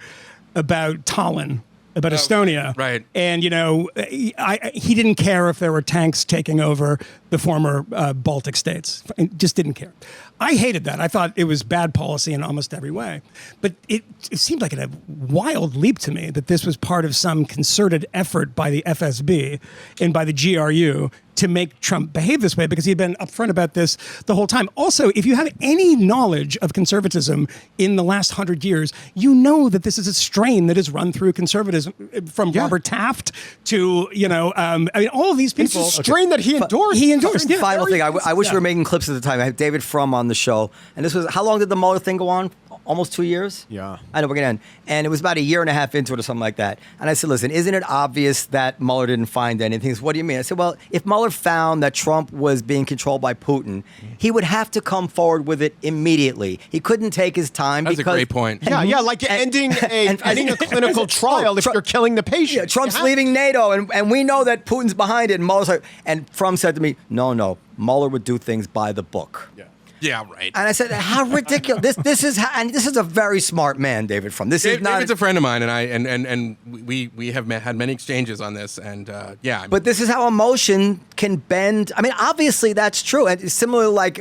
about Tallinn. About Estonia. Right. And, he didn't care if there were tanks taking over the former Baltic states. Just didn't care. I hated that. I thought it was bad policy in almost every way. But it seemed like a wild leap to me that this was part of some concerted effort by the FSB and by the GRU to make Trump behave this way, because he'd been upfront about this the whole time. Also, if you have any knowledge of conservatism in the last 100 years, you know that this is a strain that is run through conservatism, from Robert Taft to, I mean, all of these people. It's a strain that he endorsed. He endorsed. Yeah. Final thing, I wish we were making clips at the time. I had David Frum on the show, and this was, how long did the Mueller thing go on? Almost 2 years? Yeah. I know, we're going to end. And it was about a year and a half into it or something like that. And I said, listen, isn't it obvious that Mueller didn't find anything? He said, what do you mean? I said, well, if Mueller found that Trump was being controlled by Putin, he would have to come forward with it immediately. He couldn't take his time. That's a great point. Yeah, like ending a clinical trial if you're killing the patient. Yeah, Trump's leaving NATO, and we know that Putin's behind it. And Mueller's like, and Frum said to me, no, Mueller would do things by the book. Yeah, right. And I said, how ridiculous! This is a very smart man, David Frum. David's a friend of mine, and we have had many exchanges on this, and But this is how emotion can bend. I mean, obviously that's true, and similarly, like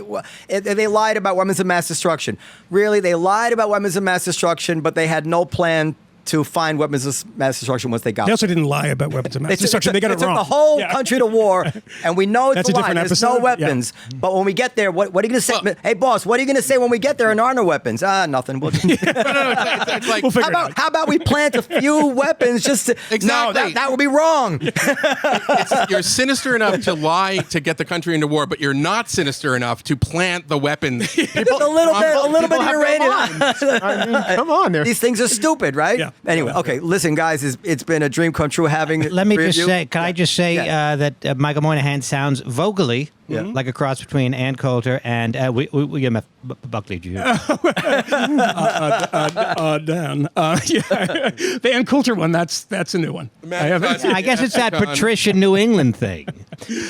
they lied about weapons of mass destruction. Really, they lied about weapons of mass destruction, but they had no plan to find weapons of mass destruction once they got. They also didn't lie about weapons of mass destruction. They got it wrong. Took the whole country to war, and we know it's That's a lie. different There's episode. no weapons. Yeah. But when we get there, what are you going to say? Hey, boss, what are you going to say when we get there and there are no weapons? Nothing. We'll just, it's like, We'll figure it out. how about we plant a few weapons just to... Exactly. No, that would be wrong. you're sinister enough to lie to get the country into war, but you're not sinister enough to plant the weapons. People, a little bit of uranium. I mean, come on, there. These things are stupid, right? Yeah. Anyway, okay, listen, guys, it's been a dream come true having. Let me three of just you. say, can I just say that Michael Moynihan sounds vocally like a cross between Ann Coulter and William F. Buckley Jr. Dan. The Ann Coulter one, that's a new one. I guess it's that patrician New England thing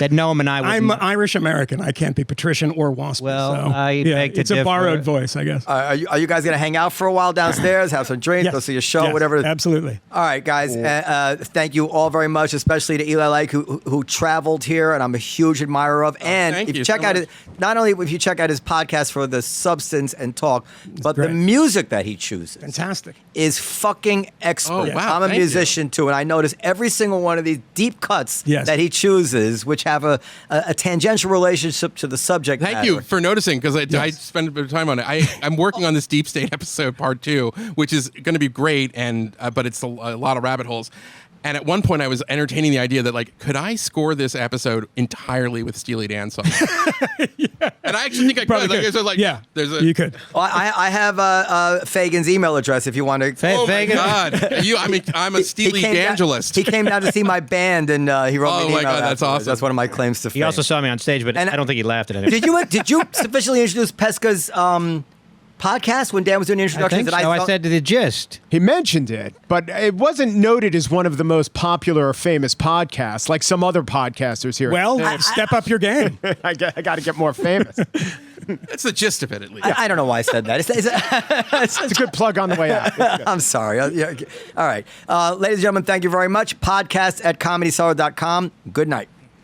that Noam and I would. I'm Irish American. I can't be patrician or waspy. Well, so, I beg to it's a differ. borrowed voice, I guess. Are you guys going to hang out for a while downstairs, have some drinks, go see a show, Yes, whatever? Absolutely. All right, guys. Thank you all very much, especially to Eli Lake, who traveled here, and I'm a huge admirer of. And thank if you you check so out much. it, not only if you check out his podcast for the substance and talk, but the great. music that he chooses Fantastic. is fucking expert. Oh, wow, I'm a thank musician too, and I notice every single one of these deep cuts that he chooses, which have a tangential relationship to the subject Thank matter. you for noticing, because I spent a bit of time on it. I'm working on this Deep State episode part 2, which is going to be great, and but it's a lot of rabbit holes. And at one point, I was entertaining the idea that, like, could I score this episode entirely with Steely Dan songs? And I actually think I Probably could. could. So, like, Yeah, there's a. you could. Well, I have Fagan's email address if you want to. Oh my Fagan. God! I'm a Steely Dangelist. He came down to see my band, and he wrote me Oh an my email. God, that's afterwards. awesome. That's one of my claims to fame. He also saw me on stage, but And I don't think he laughed at anything. Did you sufficiently introduce Pesca's podcast when Dan was doing the I introductions? think so. I said the gist. He mentioned it, but it wasn't noted as one of the most popular or famous podcasts, like some other podcasters here. Well, step up your game. I got to get more famous. That's the gist of it, at least. I don't know why I said that. It's a good plug on the way out. I'm sorry. Yeah, okay. All right. Ladies and gentlemen, thank you very much. Podcast at comedycellar.com. Good night.